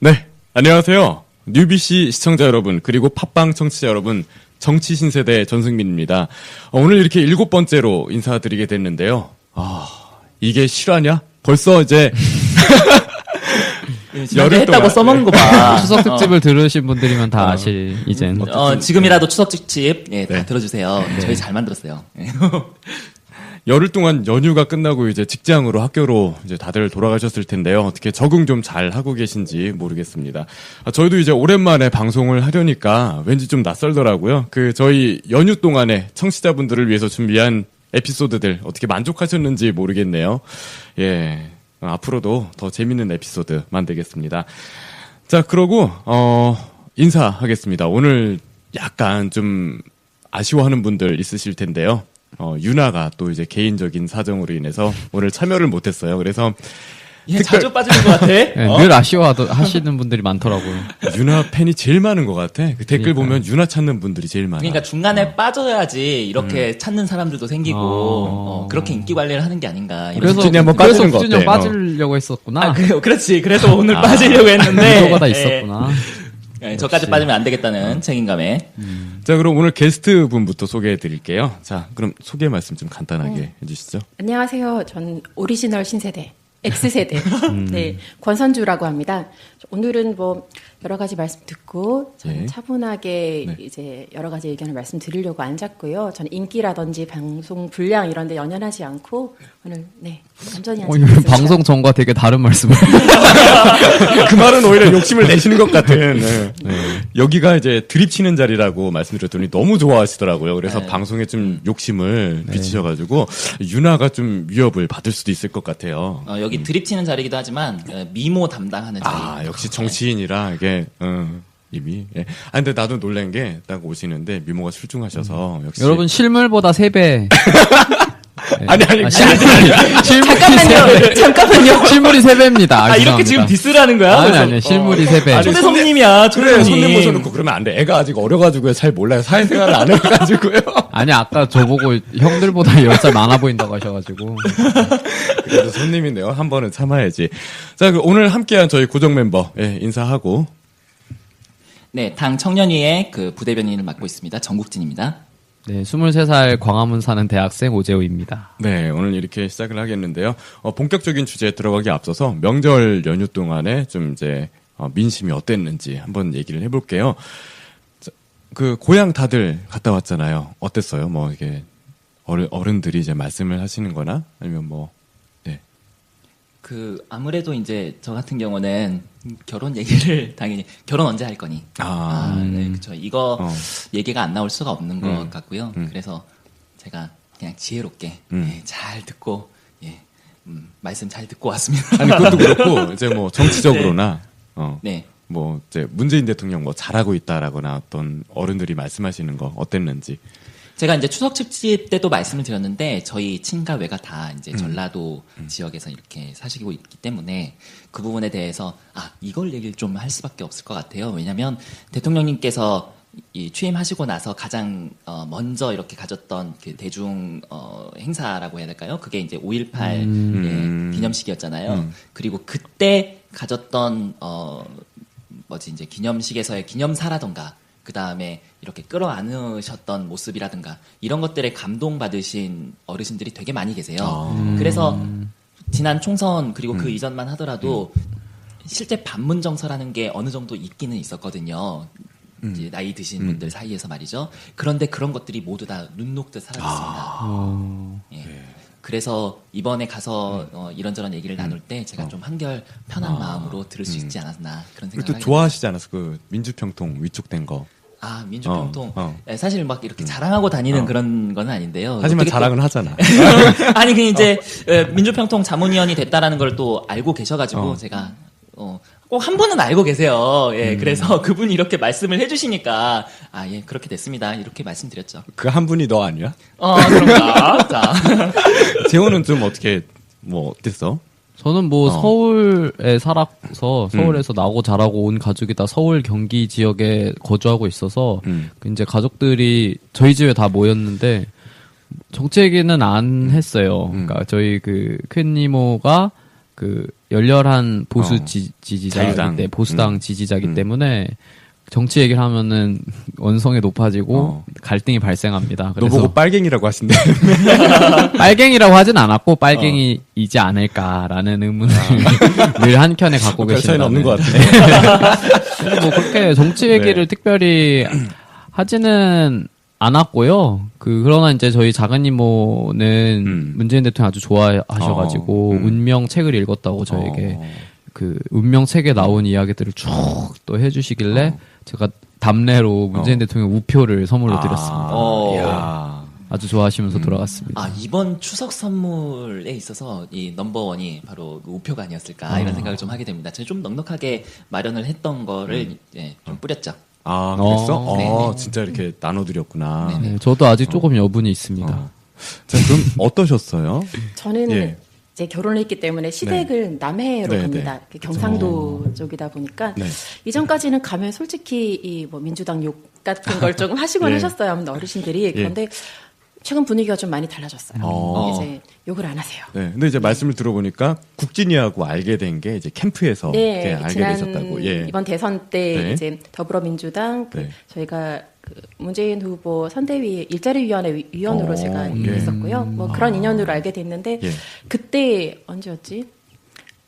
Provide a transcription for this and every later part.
네, 안녕하세요. 뉴비씨 시청자 여러분, 그리고 팟빵 청취자 여러분, 정치 신세대 전승민입니다. 오늘 이렇게 7번째로 인사드리게 됐는데요. 이게 실화냐? 벌써 이제 열흘 했다고 써먹는 거 봐. 추석 특집을 들으신 분들이면 다 아실 이젠. 지금이라도 추석 특집 다 네. 들어주세요. 저희 잘 만들었어요. 열흘 동안 연휴가 끝나고 이제 직장으로 학교로 이제 다들 돌아가셨을 텐데요. 어떻게 적응 좀 잘 하고 계신지 모르겠습니다. 저희도 이제 오랜만에 방송을 하려니까 왠지 좀 낯설더라고요. 저희 연휴 동안에 청취자분들을 위해서 준비한 에피소드들 어떻게 만족하셨는지 모르겠네요. 예. 앞으로도 더 재밌는 에피소드 만들겠습니다. 자, 그러고 인사하겠습니다. 오늘 약간 좀 아쉬워하는 분들 있으실 텐데요. 유나가 또 이제 개인적인 사정으로 인해서 오늘 참여를 못했어요. 그래서 자주 빠지는 것 같아. 네, 늘 아쉬워하시는 분들이 많더라고요. 유나 팬이 제일 많은 것 같아. 그 댓글 보면 유나 찾는 분들이 제일 많아. 그러니까 중간에 빠져야지 이렇게 찾는 사람들도 생기고 그렇게 인기 관리를 하는 게 아닌가. 그래서 국진이 한번 빠지는 거 국진이 어때? 형 빠지려고 했었구나. 그렇지. 그래서 오늘 빠지려고 했는데 의도가 다 있었구나. 저까지 빠지면 안 되겠다는 책임감에. 자, 그럼 오늘 게스트 분부터 소개해 드릴게요. 자, 그럼 소개 말씀 좀 간단하게 해주시죠. 안녕하세요. 전 오리지널 신세대, X세대, 네, 권선주라고 합니다. 오늘은 뭐 여러 가지 말씀 듣고 저는 네. 차분하게 네. 이제 여러 가지 의견을 말씀드리려고 앉았고요. 저는 인기라든지 방송 분량 이런 데 연연하지 않고 오늘 얌전히 앉았습니다. 방송 전과 되게 다른 말씀을. 그 말은 오히려 욕심을 내시는 것 같은. 네. 여기가 이제 드립 치는 자리라고 말씀드렸더니 너무 좋아하시더라고요. 그래서 방송에 좀 욕심을 비치셔가지고 유나가 좀 위협을 받을 수도 있을 것 같아요. 여기 드립 치는 자리이기도 하지만 미모 담당하는 자리. 역시 정치인이라 이게 이미. 예. 근데 나도 놀란 게 딱 오시는데 미모가 출중하셔서 역시. 여러분 실물보다 3배. 아니. 잠깐만요. 실물이 3배입니다. 이렇게 지금 디스를 는 거야? 아니, 실물이 3배. 초대손님이야, 그래, 초대손님. 손님 모셔놓고 그러면 안 돼. 애가 아직 어려가지고요. 잘 몰라요. 사회생활을 안 해가지고요. 아니, 아까 저보고 형들보다 10살 많아 보인다고 하셔가지고. 그래도 손님인데요. 한 번은 참아야지. 자, 그럼 오늘 함께한 저희 고정 멤버, 인사하고. 네, 당 청년위의 그 부대변인을 맡고 있습니다. 정국진입니다. 네, 23살 광화문 사는 대학생 오재우입니다. 네, 오늘 이렇게 시작을 하겠는데요. 본격적인 주제에 들어가기 앞서서 명절 연휴 동안에 좀 이제 민심이 어땠는지 한번 얘기를 해볼게요. 자, 고향 다들 갔다 왔잖아요. 어땠어요? 뭐 이게 어른들이 이제 말씀을 하시는 거나 아니면 뭐, 네. 아무래도 이제 저 같은 경우는 결혼 얘기를 당연히 결혼 언제 할 거니? 네, 그렇죠. 이거 얘기가 안 나올 수가 없는 것 같고요. 그래서 제가 그냥 지혜롭게 잘 듣고 말씀 잘 듣고 왔습니다. 아니 그것도 그렇고 이제 뭐 정치적으로나 네. 뭐 이제 문재인 대통령 뭐 잘하고 있다라거나 어떤 어른들이 말씀하시는 거 어땠는지. 제가 이제 추석 특집 때도 말씀을 드렸는데 저희 친가 외가 다 이제 전라도 지역에서 이렇게 사시고 있기 때문에 그 부분에 대해서 이걸 얘기를 좀 할 수밖에 없을 것 같아요. 왜냐하면 대통령님께서 취임하시고 나서 가장 먼저 이렇게 가졌던 그 대중 행사라고 해야 될까요? 그게 이제 5.18 기념식이었잖아요. 그리고 그때 가졌던 이제 기념식에서의 기념사라던가 그 다음에 이렇게 끌어안으셨던 모습이라든가 이런 것들에 감동받으신 어르신들이 되게 많이 계세요. 그래서 지난 총선 그리고 그 이전만 하더라도 실제 반문정서라는 게 어느 정도 있기는 있었거든요. 이제 나이 드신 분들 사이에서 말이죠. 그런데 그런 것들이 모두 다 눈 녹듯 사라졌습니다. 예. 그래서 이번에 가서 이런저런 얘기를 나눌 때 제가 좀 한결 편한 마음으로 들을 수 있지 않았나 그런 생각을 또 좋아하시지 않았어? 그 민주평통 위촉된 거. 민주평통. 사실 막 이렇게 자랑하고 다니는 그런 건 아닌데요. 하지만 자랑은 하잖아. 아니, 이제, 민주평통 자문위원이 됐다라는 걸 또 알고 계셔가지고, 제가, 꼭 한 분은 알고 계세요. 예, 그래서 그분이 이렇게 말씀을 해주시니까, 예, 그렇게 됐습니다. 이렇게 말씀드렸죠. 그 한 분이 너 아니야? 그런가? 자. 재호는 좀 어땠어? 저는 뭐 서울에 살아서 서울에서 나고 자라고 온 가족이 다 서울 경기 지역에 거주하고 있어서 이제 가족들이 저희 집에 다 모였는데 정치 얘기는 안 했어요. 그러니까 저희 그 큰 이모가 그 열렬한 보수 지지자이기 자유당. 때문에 보수당 지지자이기 때문에 정치 얘기를 하면은 원성이 높아지고 갈등이 발생합니다. 너 보고 빨갱이라고 하신대. 빨갱이라고 하진 않았고 빨갱이이지 않을까라는 의문을 늘 한켠에 갖고 별 차이는 계신다는. 없는 것 같아요. 뭐 그렇게 정치 얘기를 특별히 하지는 않았고요. 그러나 이제 저희 작은 이모는 문재인 대통령 아주 좋아하셔가지고 운명 책을 읽었다고 저에게 그 운명 책에 나온 이야기들을 쭉 또 해주시길래 제가 답례로 문재인 대통령 우표를 선물로 드렸습니다. 이야. 아주 좋아하시면서 돌아갔습니다. 아, 이번 추석 선물에 있어서 이 넘버원이 바로 그 우표가 아니었을까 이런 생각을 좀 하게 됩니다. 제가 좀 넉넉하게 마련을 했던 거를 좀 뿌렸죠. 아, 그랬어? 네네. 진짜 이렇게 나눠드렸구나. 네, 저도 아직 조금 여분이 있습니다. 자, 그럼 어떠셨어요? 저는 예. 이제 결혼을 했기 때문에 시댁을 남해로 네, 갑니다. 그 경상도 쪽이다 보니까 네. 이전까지는 가면 솔직히 이 뭐 민주당 욕 같은 걸 조금 하시곤 예. 하셨어요. 아무튼 어르신들이. 그런데 최근 분위기가 좀 많이 달라졌어요. 이제 욕을 안 하세요. 네. 근데 이제 말씀을 들어보니까 국진이하고 알게 된 게 이제 캠프에서 이렇게 알게 지난 되셨다고. 예. 이번 대선 때 네. 이제 더불어민주당 네. 저희가 그 문재인 후보 선대위 일자리위원회 위원으로 제가 있었고요. 뭐 그런 인연으로 알게 됐는데 예. 그때 언제였지?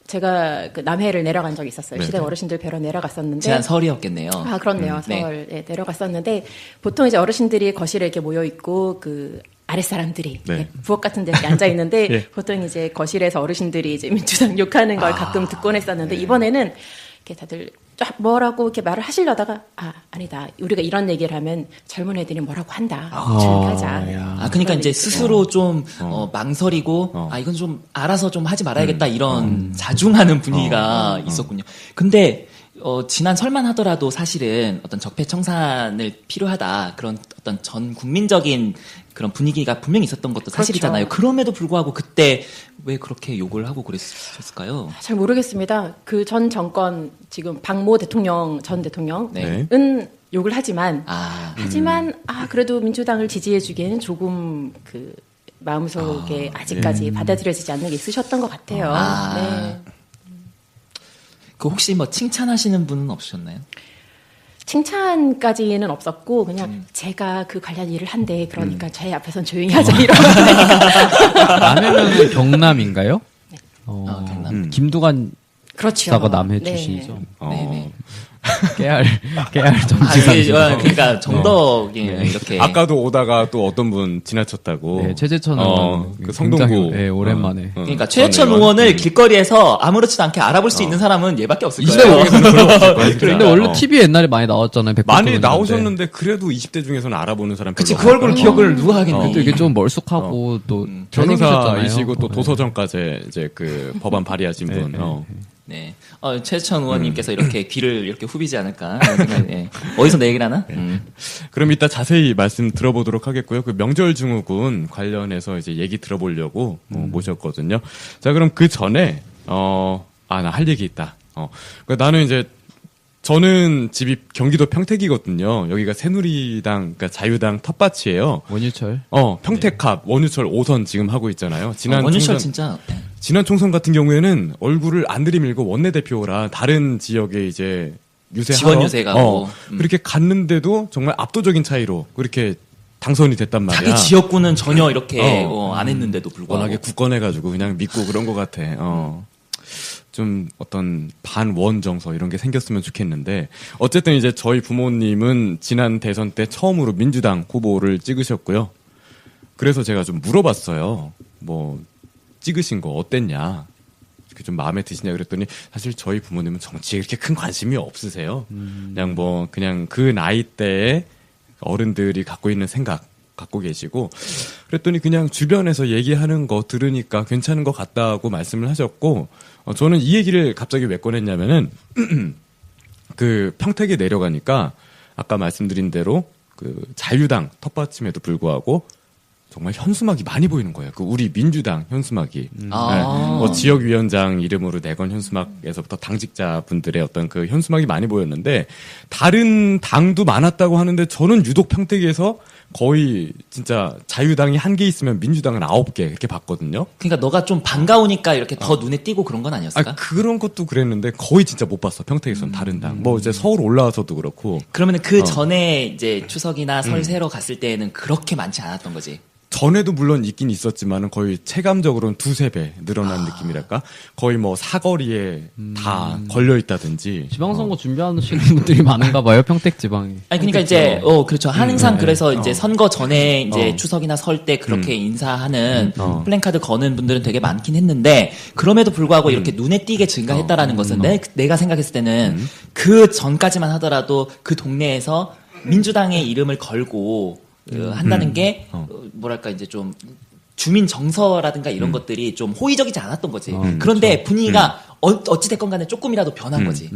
제가 그 남해를 내려간 적이 있었어요. 네, 시댁 네. 어르신들 뵈러 내려갔었는데. 지난 설이었겠네요. 아, 그렇네요. 네. 서울 내려갔었는데 보통 이제 어르신들이 거실에 이렇게 모여 있고 그 아랫사람들이 네. 부엌 같은 데 이렇게 앉아 있는데 예. 보통 이제 거실에서 어르신들이 이제 민주당 욕하는 걸 가끔 듣곤 했었는데 이번에는 이렇게 다들 쫙 뭐라고 이렇게 말을 하시려다가 아니다. 우리가 이런 얘기를 하면 젊은 애들이 뭐라고 한다. 조용히 하자. 그러니까 이제 스스로 좀 망설이고 이건 좀 알아서 좀 하지 말아야겠다 이런 자중하는 분위기가 있었군요. 근데 지난 설만 하더라도 사실은 어떤 적폐청산을 필요하다 그런 어떤 전 국민적인 그런 분위기가 분명히 있었던 것도 사실이잖아요. 그럼에도 불구하고 그때 왜 그렇게 욕을 하고 그랬을까요? 잘 모르겠습니다. 그 전 정권 지금 박모 대통령 전 대통령은 네. 욕을 하지만 그래도 민주당을 지지해주기에는 조금 그 마음속에 아직까지 받아들여지지 않는 게 있으셨던 것 같아요. 네. 그 혹시 뭐 칭찬하시는 분은 없으셨나요? 칭찬까지는 없었고 그냥 제가 그 관련 일을 한데 그러니까 제 앞에선 조용히 하자 이런. 남해면은 경남인가요? 네. 경남. 김두관 그렇죠. 사가 남해 네. 출신이죠. 네네. 깨알 전지사. 그러니까 정덕이 이렇게 아까도 오다가 또 어떤 분 지나쳤다고. 네, 최재천 의원 그 성동구. 굉장히, 네, 오랜만에. 그러니까 최혜천 의원을 길거리에서 아무렇지도 않게 알아볼 수 있는 사람은 얘밖에 없을 이 거예요. 근데 원래 TV에 옛날에 많이 나왔잖아요. 많이 나오셨는데 그래도 20대 중에서는 알아보는 사람 그치, 별로 그 얼굴 없어요. 기억을 누가 하겠니? 또 이게 좀 멀쑥하고 또 변호사이시고 또 네. 도서정까지 이제 그 법안 발의하신 분. 네. 최혜천 의원님께서 이렇게 귀를 이렇게 후비지 않을까. 이런 생각이, 예. 어디서 내 얘기를 하나? 그럼 이따 자세히 말씀 들어보도록 하겠고요. 그 명절 증후군 관련해서 이제 얘기 들어보려고 모셨거든요. 자, 그럼 그 전에 나 할 얘기 있다. 그러니까 나는 이제 저는 집이 경기도 평택이거든요. 여기가 새누리당, 그러니까 자유당 텃밭이에요. 원유철. 평택갑 원유철 5선 지금 하고 있잖아요. 원유철 진짜. 지난 총선 같은 경우에는 얼굴을 안 들이밀고 원내대표라 다른 지역에 이제 유세하러 지원 유세 가고. 그렇게 갔는데도 정말 압도적인 차이로 그렇게 당선이 됐단 말이야. 자기 지역구는 전혀 이렇게 안 했는데도 불구하고. 워낙에 굳건해가지고 그냥 믿고 그런 것 같아. 좀 어떤 반원 정서 이런 게 생겼으면 좋겠는데 어쨌든 이제 저희 부모님은 지난 대선 때 처음으로 민주당 후보를 찍으셨고요. 그래서 제가 좀 물어봤어요. 뭐 찍으신 거 어땠냐? 이렇게 좀 마음에 드시냐 그랬더니 사실 저희 부모님은 정치에 그렇게 큰 관심이 없으세요. 그냥 그 나이 때에 어른들이 갖고 있는 생각 갖고 계시고 그랬더니 그냥 주변에서 얘기하는 거 들으니까 괜찮은 것 같다고 말씀을 하셨고 저는 이 얘기를 갑자기 왜 꺼냈냐면은 그 평택에 내려가니까 아까 말씀드린 대로 그 자유당 텃밭임에도 불구하고 정말 현수막이 많이 보이는 거예요. 그 우리 민주당 현수막이. 아. 네. 뭐 지역위원장 이름으로 내건 현수막에서부터 당직자분들의 어떤 그 현수막이 많이 보였는데 다른 당도 많았다고 하는데 저는 유독 평택에서 거의 진짜 자유당이 1개 있으면 민주당은 9개 이렇게 봤거든요. 그러니까 너가 좀 반가우니까 이렇게 더 눈에 띄고 그런 건 아니었을까? 그런 것도 그랬는데 거의 진짜 못 봤어. 평택에서는 다른 당. 뭐 이제 서울 올라와서도 그렇고. 그러면은 그 전에 이제 추석이나 설 세러 갔을 때에는 그렇게 많지 않았던 거지. 전에도 물론 있긴 있었지만은 거의 체감적으로는 2-3배 늘어난 느낌이랄까? 거의 뭐 사거리에 다 걸려 있다든지. 지방선거 준비하시는 분들이 많은가 봐요, 평택 지방에. 아니 그러니까 이제 그렇죠. 항상 그래서 이제 선거 전에 이제 추석이나 설 때 그렇게 인사하는 플랜카드 거는 분들은 되게 많긴 했는데 그럼에도 불구하고 이렇게 눈에 띄게 증가했다라는 것은 내가 생각했을 때는 그 전까지만 하더라도 그 동네에서 민주당의 이름을 걸고 한다는 게 뭐랄까 이제 좀 주민 정서라든가 이런 것들이 좀 호의적이지 않았던 거지. 그런데 분위기가 어찌됐건 간에 조금이라도 변한 거지.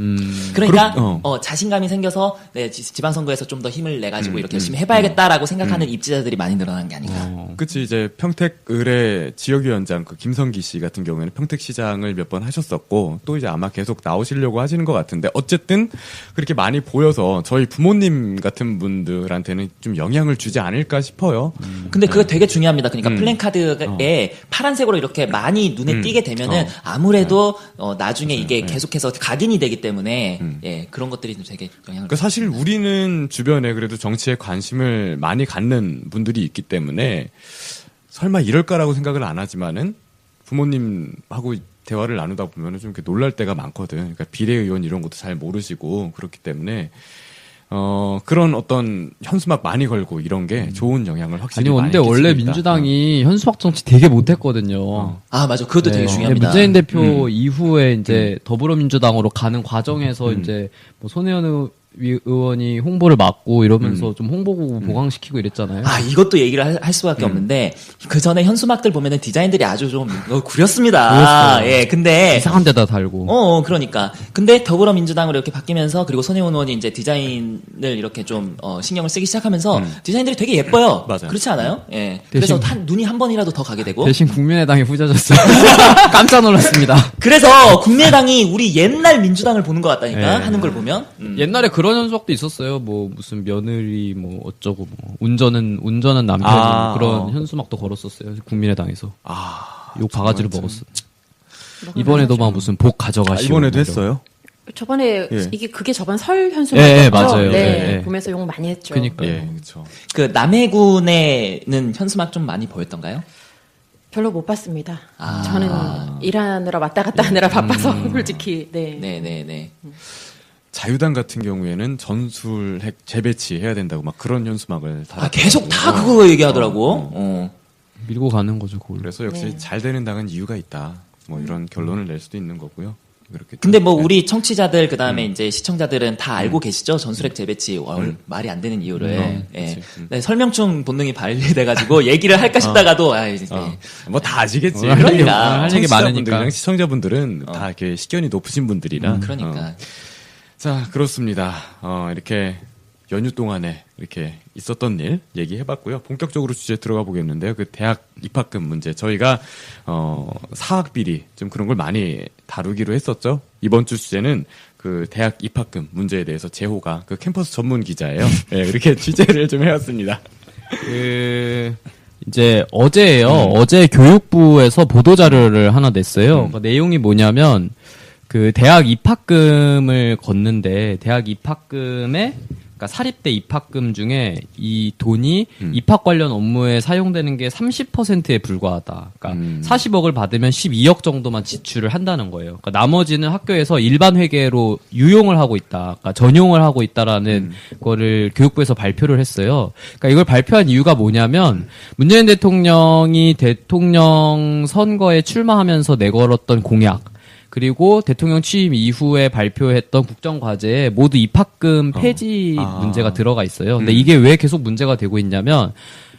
그러니까 자신감이 생겨서 네, 지방선거에서 좀 더 힘을 내가지고 이렇게 열심히 해봐야겠다라고 생각하는 입지자들이 많이 늘어난 게 아닌가. 그치, 이제 평택 의뢰 지역위원장 그 김성기 씨 같은 경우에는 평택시장을 몇 번 하셨었고 또 이제 아마 계속 나오시려고 하시는 것 같은데 어쨌든 그렇게 많이 보여서 저희 부모님 같은 분들한테는 좀 영향을 주지 않을까 싶어요. 근데 그게 되게 중요합니다. 그러니까 플랜카드에 파란색으로 이렇게 많이 눈에 띄게 되면은 아무래도 나중에 이게 계속해서 각인이 되기 때문에 예, 그런 것들이 좀 되게 영향을. 그러니까 사실 우리는 주변에 그래도 정치에 관심을 많이 갖는 분들이 있기 때문에 설마 이럴까라고 생각을 안 하지만은 부모님하고 대화를 나누다 보면은 좀 이렇게 놀랄 때가 많거든. 그러니까 비례의원 이런 것도 잘 모르시고 그렇기 때문에 그런 어떤 현수막 많이 걸고 이런 게 좋은 영향을 확실히 아니, 많이 근데 원래 끼치고 있다. 민주당이 현수막 정치 되게 못했거든요. 아 맞아, 그것도 되게 중요합니다. 문재인 대표 이후에 이제 더불어민주당으로 가는 과정에서 이제 뭐 손혜원 의원이 홍보를 맡고 이러면서 좀 홍보국 보강시키고 이랬잖아요. 아 이것도 얘기를 할 수밖에 없는데 그 전에 현수막들 보면은 디자인들이 아주 좀 구렸습니다. 구렸어요. 예, 근데 이상한 데다 달고. 그러니까. 근데 더불어민주당으로 이렇게 바뀌면서 그리고 손혜원 의원이 이제 디자인을 이렇게 좀 신경을 쓰기 시작하면서 디자인들이 되게 예뻐요. 맞아요. 그렇지 않아요? 예. 그래서 대신- 눈이 한 번이라도 더 가게 되고. 대신 국민의당이 후져졌어요. 깜짝 놀랐습니다. 그래서 국민의당이 우리 옛날 민주당을 보는 것 같다니까 네. 하는 걸 보면. 옛날에 그런 현수막도 있었어요. 뭐 무슨 며느리 뭐 어쩌고 뭐 운전은 남편이 뭐 그런 현수막도 걸었었어요. 국민의당에서. 욕 바가지로 먹었어. 이번에도 막 무슨 복 가져가시고. 이번에도 뭐 했어요? 저번에 예. 그게 저번 설 현수막 예, 맞아요. 네, 예, 예. 보면서 욕 많이 했죠. 그러니까. 예, 그렇죠. 그 남해군에는 현수막 좀 많이 보였던가요? 별로 못 봤습니다. 아. 저는 일하느라 왔다 갔다 하느라 바빠서 솔직히 네. 네네네. 자유당 같은 경우에는 전술핵 재배치해야 된다고 막 그런 현수막을 아 계속 다 그거 얘기하더라고. 밀고 가는 거죠, 그걸. 그래서 역시 네. 잘 되는 당은 이유가 있다. 뭐 이런 결론을 낼 수도 있는 거고요. 그렇게. 근데 뭐 우리 청취자들 그다음에 이제 시청자들은 다 알고 계시죠? 전술핵 재배치 말이 안 되는 이유를. 예. 네, 설명충 본능이 발휘돼 가지고 얘기를 할까 싶다가도 이제 뭐다 아시겠지. 그러니까. 할 얘기 많으니까. 시청자분들은 다 이렇게 식견이 높으신 분들이라. 그러니까. 자, 그렇습니다. 이렇게 연휴 동안에 이렇게 있었던 일 얘기해봤고요. 본격적으로 주제 들어가 보겠는데요. 그 대학 입학금 문제. 저희가, 사학비리 좀 그런 걸 많이 다루기로 했었죠. 이번 주 주제는 그 대학 입학금 문제에 대해서 재호가 그 캠퍼스 전문 기자예요. 네, 이렇게 취재를 좀 해왔습니다. 이제 어제예요. 어제 교육부에서 보도자료를 하나 냈어요. 그 내용이 뭐냐면 그 대학 입학금을 걷는데 대학 입학금에 그러니까 사립대 입학금 중에 이 돈이 입학 관련 업무에 사용되는 게 30%에 불과하다. 그러니까 40억을 받으면 12억 정도만 지출을 한다는 거예요. 그러니까 나머지는 학교에서 일반 회계로 유용을 하고 있다. 그러니까 전용을 하고 있다라는 거를 교육부에서 발표를 했어요. 그러니까 이걸 발표한 이유가 뭐냐면 문재인 대통령이 대통령 선거에 출마하면서 내걸었던 공약 그리고 대통령 취임 이후에 발표했던 국정과제에 모두 입학금 폐지 문제가 들어가 있어요. 근데 이게 왜 계속 문제가 되고 있냐면,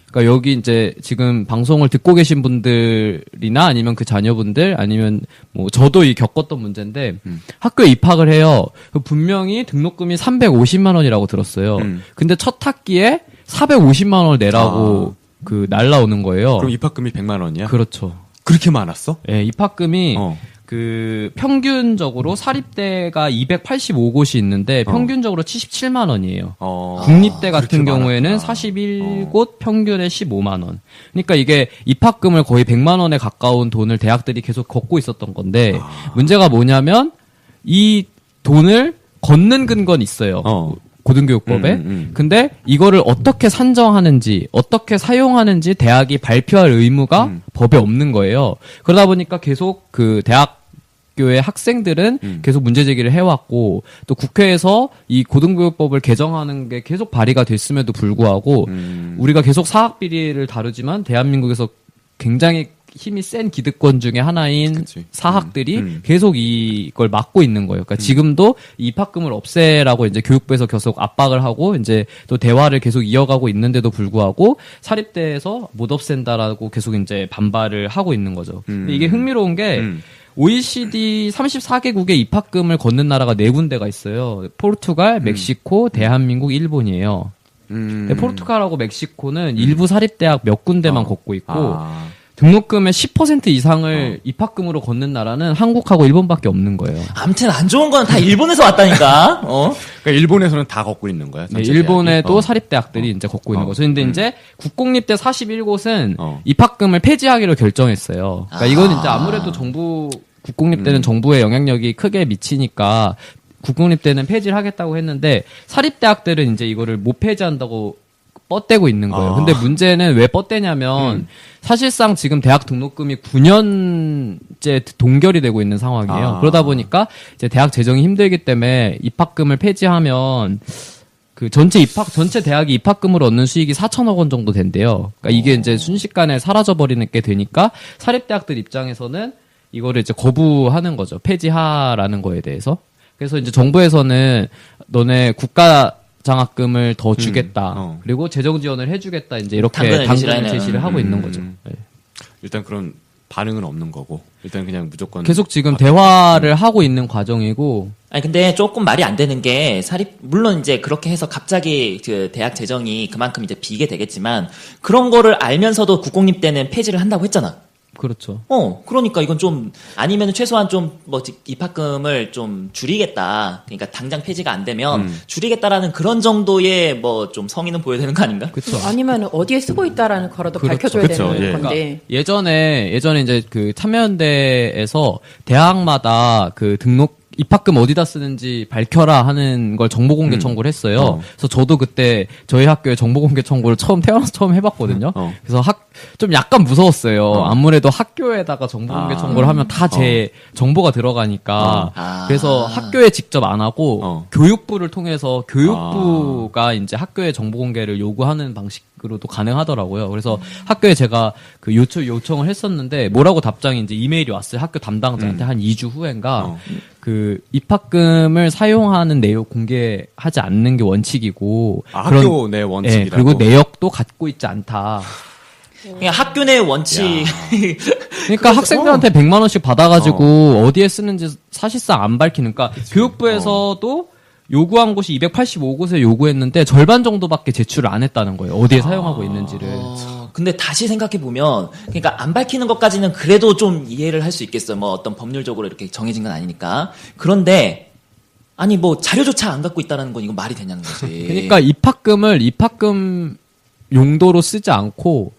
그러니까 여기 이제 지금 방송을 듣고 계신 분들이나 아니면 그 자녀분들 아니면 뭐 저도 겪었던 문제인데 학교에 입학을 해요. 분명히 등록금이 350만 원이라고 들었어요. 근데 첫 학기에 450만 원을 내라고 그 날라오는 거예요. 그럼 입학금이 100만 원이야? 그렇죠. 그렇게 많았어? 예, 입학금이 어. 그 평균적으로 사립대가 285곳이 있는데 평균적으로 77만 원이에요. 국립대 같은 그렇게 경우에는 많았구나. 41곳 평균에 15만 원. 그러니까 이게 입학금을 거의 100만 원에 가까운 돈을 대학들이 계속 걷고 있었던 건데 문제가 뭐냐면 이 돈을 걷는 근거는 있어요. 고등교육법에. 근데 이거를 어떻게 산정하는지, 어떻게 사용하는지 대학이 발표할 의무가 법에 없는 거예요. 그러다 보니까 계속 그 대학교의 학생들은 계속 문제 제기를 해왔고, 또 국회에서 이 고등교육법을 개정하는 게 계속 발의가 됐음에도 불구하고, 우리가 계속 사학비리를 다루지만 대한민국에서 굉장히 힘이 센 기득권 중에 하나인 그치. 사학들이 계속 이걸 막고 있는 거예요. 그러니까 지금도 입학금을 없애라고 이제 교육부에서 계속 압박을 하고 이제 또 대화를 계속 이어가고 있는데도 불구하고 사립대에서 못 없앤다라고 계속 이제 반발을 하고 있는 거죠. 근데 이게 흥미로운 게 OECD 34개국에 입학금을 걷는 나라가 4군데가 있어요. 포르투갈, 멕시코, 대한민국, 일본이에요. 근데 포르투갈하고 멕시코는 일부 사립대학 몇 군데만 걷고 있고 등록금의 10% 이상을 입학금으로 걷는 나라는 한국하고 일본밖에 없는 거예요. 아무튼 안 좋은 건 다 일본에서 왔다니까. 그러니까 일본에서는 다 걷고 있는 거야. 네, 전체 일본에도 대학이? 사립대학들이 이제 걷고 있는 거죠. 근데 이제 국공립대 41곳은 어. 입학금을 폐지하기로 결정했어요. 그러니까 이건 이제 아무래도 정부 국공립대는 정부의 영향력이 크게 미치니까 국공립대는 폐지를 하겠다고 했는데 사립대학들은 이제 이거를 못 폐지한다고 뻗대고 있는 거예요. 근데 문제는 왜 뻗대냐면 사실상 지금 대학 등록금이 9년째 동결이 되고 있는 상황이에요. 그러다 보니까 이제 대학 재정이 힘들기 때문에 입학금을 폐지하면 그 전체 대학이 입학금으로 얻는 수익이 4천억 원 정도 된대요. 그러니까 이게 이제 순식간에 사라져버리는 게 되니까 사립대학들 입장에서는 이거를 이제 거부하는 거죠. 폐지하라는 거에 대해서. 그래서 이제 정부에서는 너네 국가 장학금을 더 주겠다. 그리고 재정 지원을 해주겠다. 이제 이렇게 당근을 제시를 하고 있는 거죠. 네. 일단 그런 반응은 없는 거고 일단 그냥 무조건 계속 지금 대화를 하고 있는 과정이고. 아니 근데 조금 말이 안 되는 게 물론 이제 그렇게 해서 갑자기 그 대학 재정이 그만큼 이제 비게 되겠지만 그런 거를 알면서도 국공립대는 폐지를 한다고 했잖아. 그렇죠. 그러니까 이건 좀 아니면 최소한 좀 뭐 입학금을 좀 줄이겠다. 그러니까 당장 폐지가 안 되면 줄이겠다라는 그런 정도의 뭐 좀 성의는 보여야 되는 거 아닌가? 그렇죠. 아니면 어디에 쓰고 있다라는 거라도 그렇죠. 밝혀줘야 그렇죠. 되는 예. 건데. 예전에 이제 그 참여연대에서 대학마다 그 입학금 어디다 쓰는지 밝혀라 하는 걸 정보공개 청구를 했어요. 그래서 저도 그때 저희 학교에 정보공개 청구를 태어나서 처음 해봤거든요. 그래서 좀 약간 무서웠어요. 아무래도 학교에다가 정보공개 청구를 하면 다 제 정보가 들어가니까. 그래서 학교에 직접 안 하고 교육부를 통해서 교육부가 이제 학교에 정보공개를 요구하는 방식으로도 가능하더라고요. 그래서 학교에 제가 그 요청을 했었는데 뭐라고 답장이 이제 이메일이 왔어요. 학교 담당자한테 한 2주 후인가. 그 입학금을 사용하는 내용 공개하지 않는 게 원칙이고 학교 내 원칙이라고. 그리고 내역도 갖고 있지 않다. 그냥 학교 내 원칙. 그러니까 학생들한테 100만 원씩 받아가지고 어디에 쓰는지 사실상 안 밝히는. 그러니까 교육부에서도 요구한 곳이 285곳에 요구했는데 절반 정도밖에 제출을 안 했다는 거예요. 어디에 사용하고 있는지를. 근데 다시 생각해 보면, 그러니까 안 밝히는 것까지는 그래도 좀 이해를 할 수 있겠어요. 뭐 어떤 법률적으로 이렇게 정해진 건 아니니까. 그런데 아니 뭐 자료조차 안 갖고 있다는 건 이거 말이 되냐는 거지. 그러니까 입학금 용도로 쓰지 않고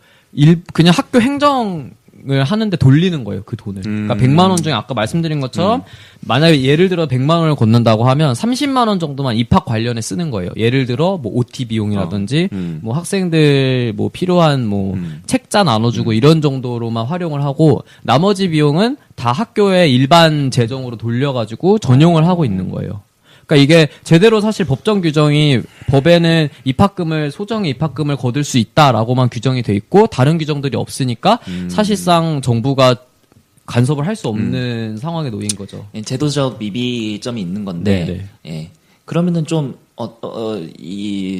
그냥 학교 행정을 하는데 돌리는 거예요, 그 돈을. 그러니까 100만 원 중에 아까 말씀드린 것처럼 만약에 예를 들어 100만 원을 걷는다고 하면 30만 원 정도만 입학 관련해 쓰는 거예요. 예를 들어 뭐 OT 비용이라든지 뭐 학생들 뭐 필요한 뭐 책자 나눠주고 이런 정도로만 활용을 하고 나머지 비용은 다 학교의 일반 재정으로 돌려가지고 전용을 하고 있는 거예요. 그러니까 이게 제대로 사실 법정 규정이 법에는 소정의 입학금을 거둘 수 있다라고만 규정이 돼 있고 다른 규정들이 없으니까 사실상 정부가 간섭을 할 수 없는 상황에 놓인 거죠. 제도적 미비점이 있는 건데, 예. 그러면은 좀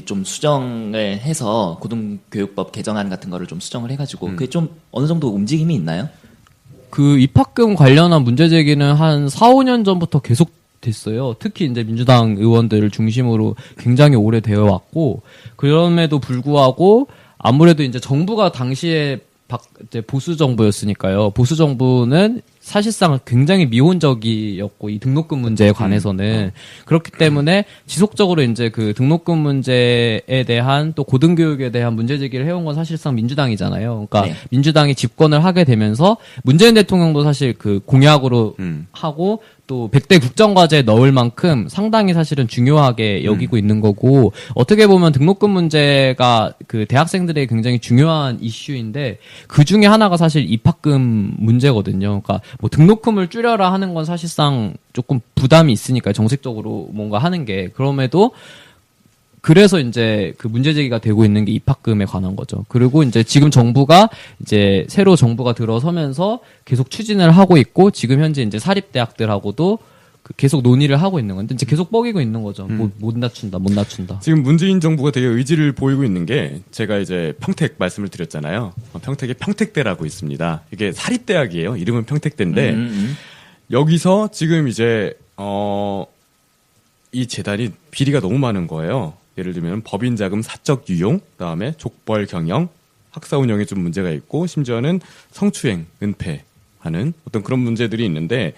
좀 수정을 해서 고등교육법 개정안 같은 거를 좀 수정을 해가지고 그게 좀 어느 정도 움직임이 있나요? 그 입학금 관련한 문제 제기는 한 4, 5년 전부터 계속 됐어요. 특히 이제 민주당 의원들을 중심으로 굉장히 오래 되어 왔고, 그럼에도 불구하고 아무래도 이제 정부가 당시에 이제 보수 정부였으니까요. 보수 정부는 사실상 굉장히 미온적이었고 이 등록금 문제에 관해서는 그렇기 때문에 지속적으로 이제 그 등록금 문제에 대한 또 고등교육에 대한 문제 제기를 해온 건 사실상 민주당이잖아요. 그러니까 네. 민주당이 집권을 하게 되면서 문재인 대통령도 사실 그 공약으로 하고 또 100대 국정과제에 넣을 만큼 상당히 사실은 중요하게 여기고 있는 거고 어떻게 보면 등록금 문제가 그 대학생들의 굉장히 중요한 이슈인데 그 중에 하나가 사실 입학금 문제거든요. 그러니까 뭐 등록금을 줄여라 하는 건 사실상 조금 부담이 있으니까 정책적으로 뭔가 하는 게 그럼에도 그래서 이제 그 문제 제기가 되고 있는 게 입학금에 관한 거죠. 그리고 이제 지금 정부가 이제 새로 정부가 들어서면서 계속 추진을 하고 있고 지금 현재 이제 사립대학들하고도 그 계속 논의를 하고 있는 건데 이제 계속 뻐기고 있는 거죠. 못 낮춘다. 지금 문재인 정부가 되게 의지를 보이고 있는 게 제가 이제 평택 말씀을 드렸잖아요. 평택에 평택대라고 있습니다. 이게 사립대학이에요. 이름은 평택대인데 여기서 지금 이제 이 재단이 비리가 너무 많은 거예요. 예를 들면 법인 자금 사적 유용, 그다음에 족벌 경영, 학사 운영에 좀 문제가 있고 심지어는 성추행, 은폐하는 어떤 그런 문제들이 있는데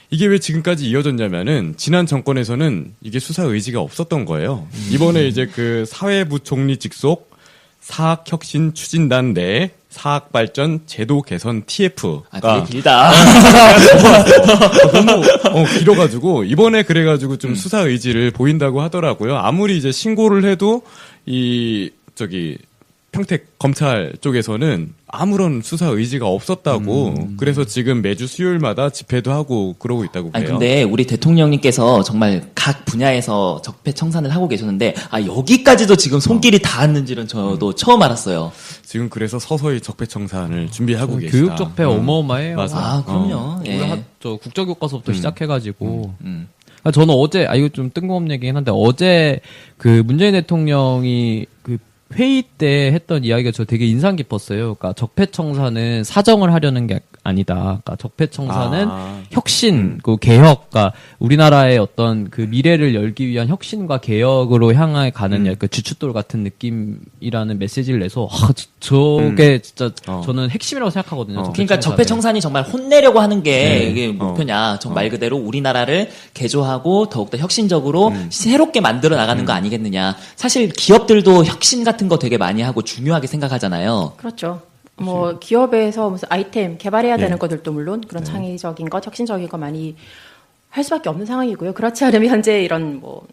이게 왜 지금까지 이어졌냐면은 지난 정권에서는 이게 수사 의지가 없었던 거예요. 이번에 이제 그 사회부총리 직속 사학혁신추진단 내 사학발전 제도 개선 TF가 되게 길다. 너무 길어가지고 이번에 그래가지고 좀 수사 의지를 보인다고 하더라고요. 아무리 이제 신고를 해도 이 평택 검찰 쪽에서는 아무런 수사 의지가 없었다고 그래서 지금 매주 수요일마다 집회도 하고 그러고 있다고 아니 그래요. 근데 우리 대통령님께서 정말 각 분야에서 적폐청산을 하고 계셨는데 여기까지도 지금 손길이 닿았는지는 저도 처음 알았어요. 지금 그래서 서서히 적폐청산을 준비하고 계시다. 교육 적폐 어마어마해요. 맞아. 그럼요. 우리 예. 저 국정교과서부터 시작해가지고. 그러니까 저는 어제 이거 좀 뜬금없는 얘기긴 한데 어제 그 문재인 대통령이 그 회의 때 했던 이야기가 저 되게 인상 깊었어요. 그러니까 적폐청산은 사정을 하려는 게 아니다. 그러니까 적폐청산은 혁신, 그 개혁, 그러니까 우리나라의 어떤 그 미래를 열기 위한 혁신과 개혁으로 향해 가는 그 주춧돌 같은 느낌이라는 메시지를 내서 저게 진짜 저는 핵심이라고 생각하거든요. 그러니까 적폐청산이 정말 혼내려고 하는 게 이게 목표냐. 어. 말 그대로 우리나라를 개조하고 더욱더 혁신적으로 새롭게 만들어 나가는 거 아니겠느냐. 사실 기업들도 혁신 같은 거 되게 많이 하고 중요하게 생각하잖아요. 그렇죠. 뭐 기업에서 무슨 아이템 개발해야 예. 되는 것들도 물론 그런 창의적인 것, 혁신적인 거 많이 할 수밖에 없는 상황이고요. 그렇지 않으면 현재 이런 뭐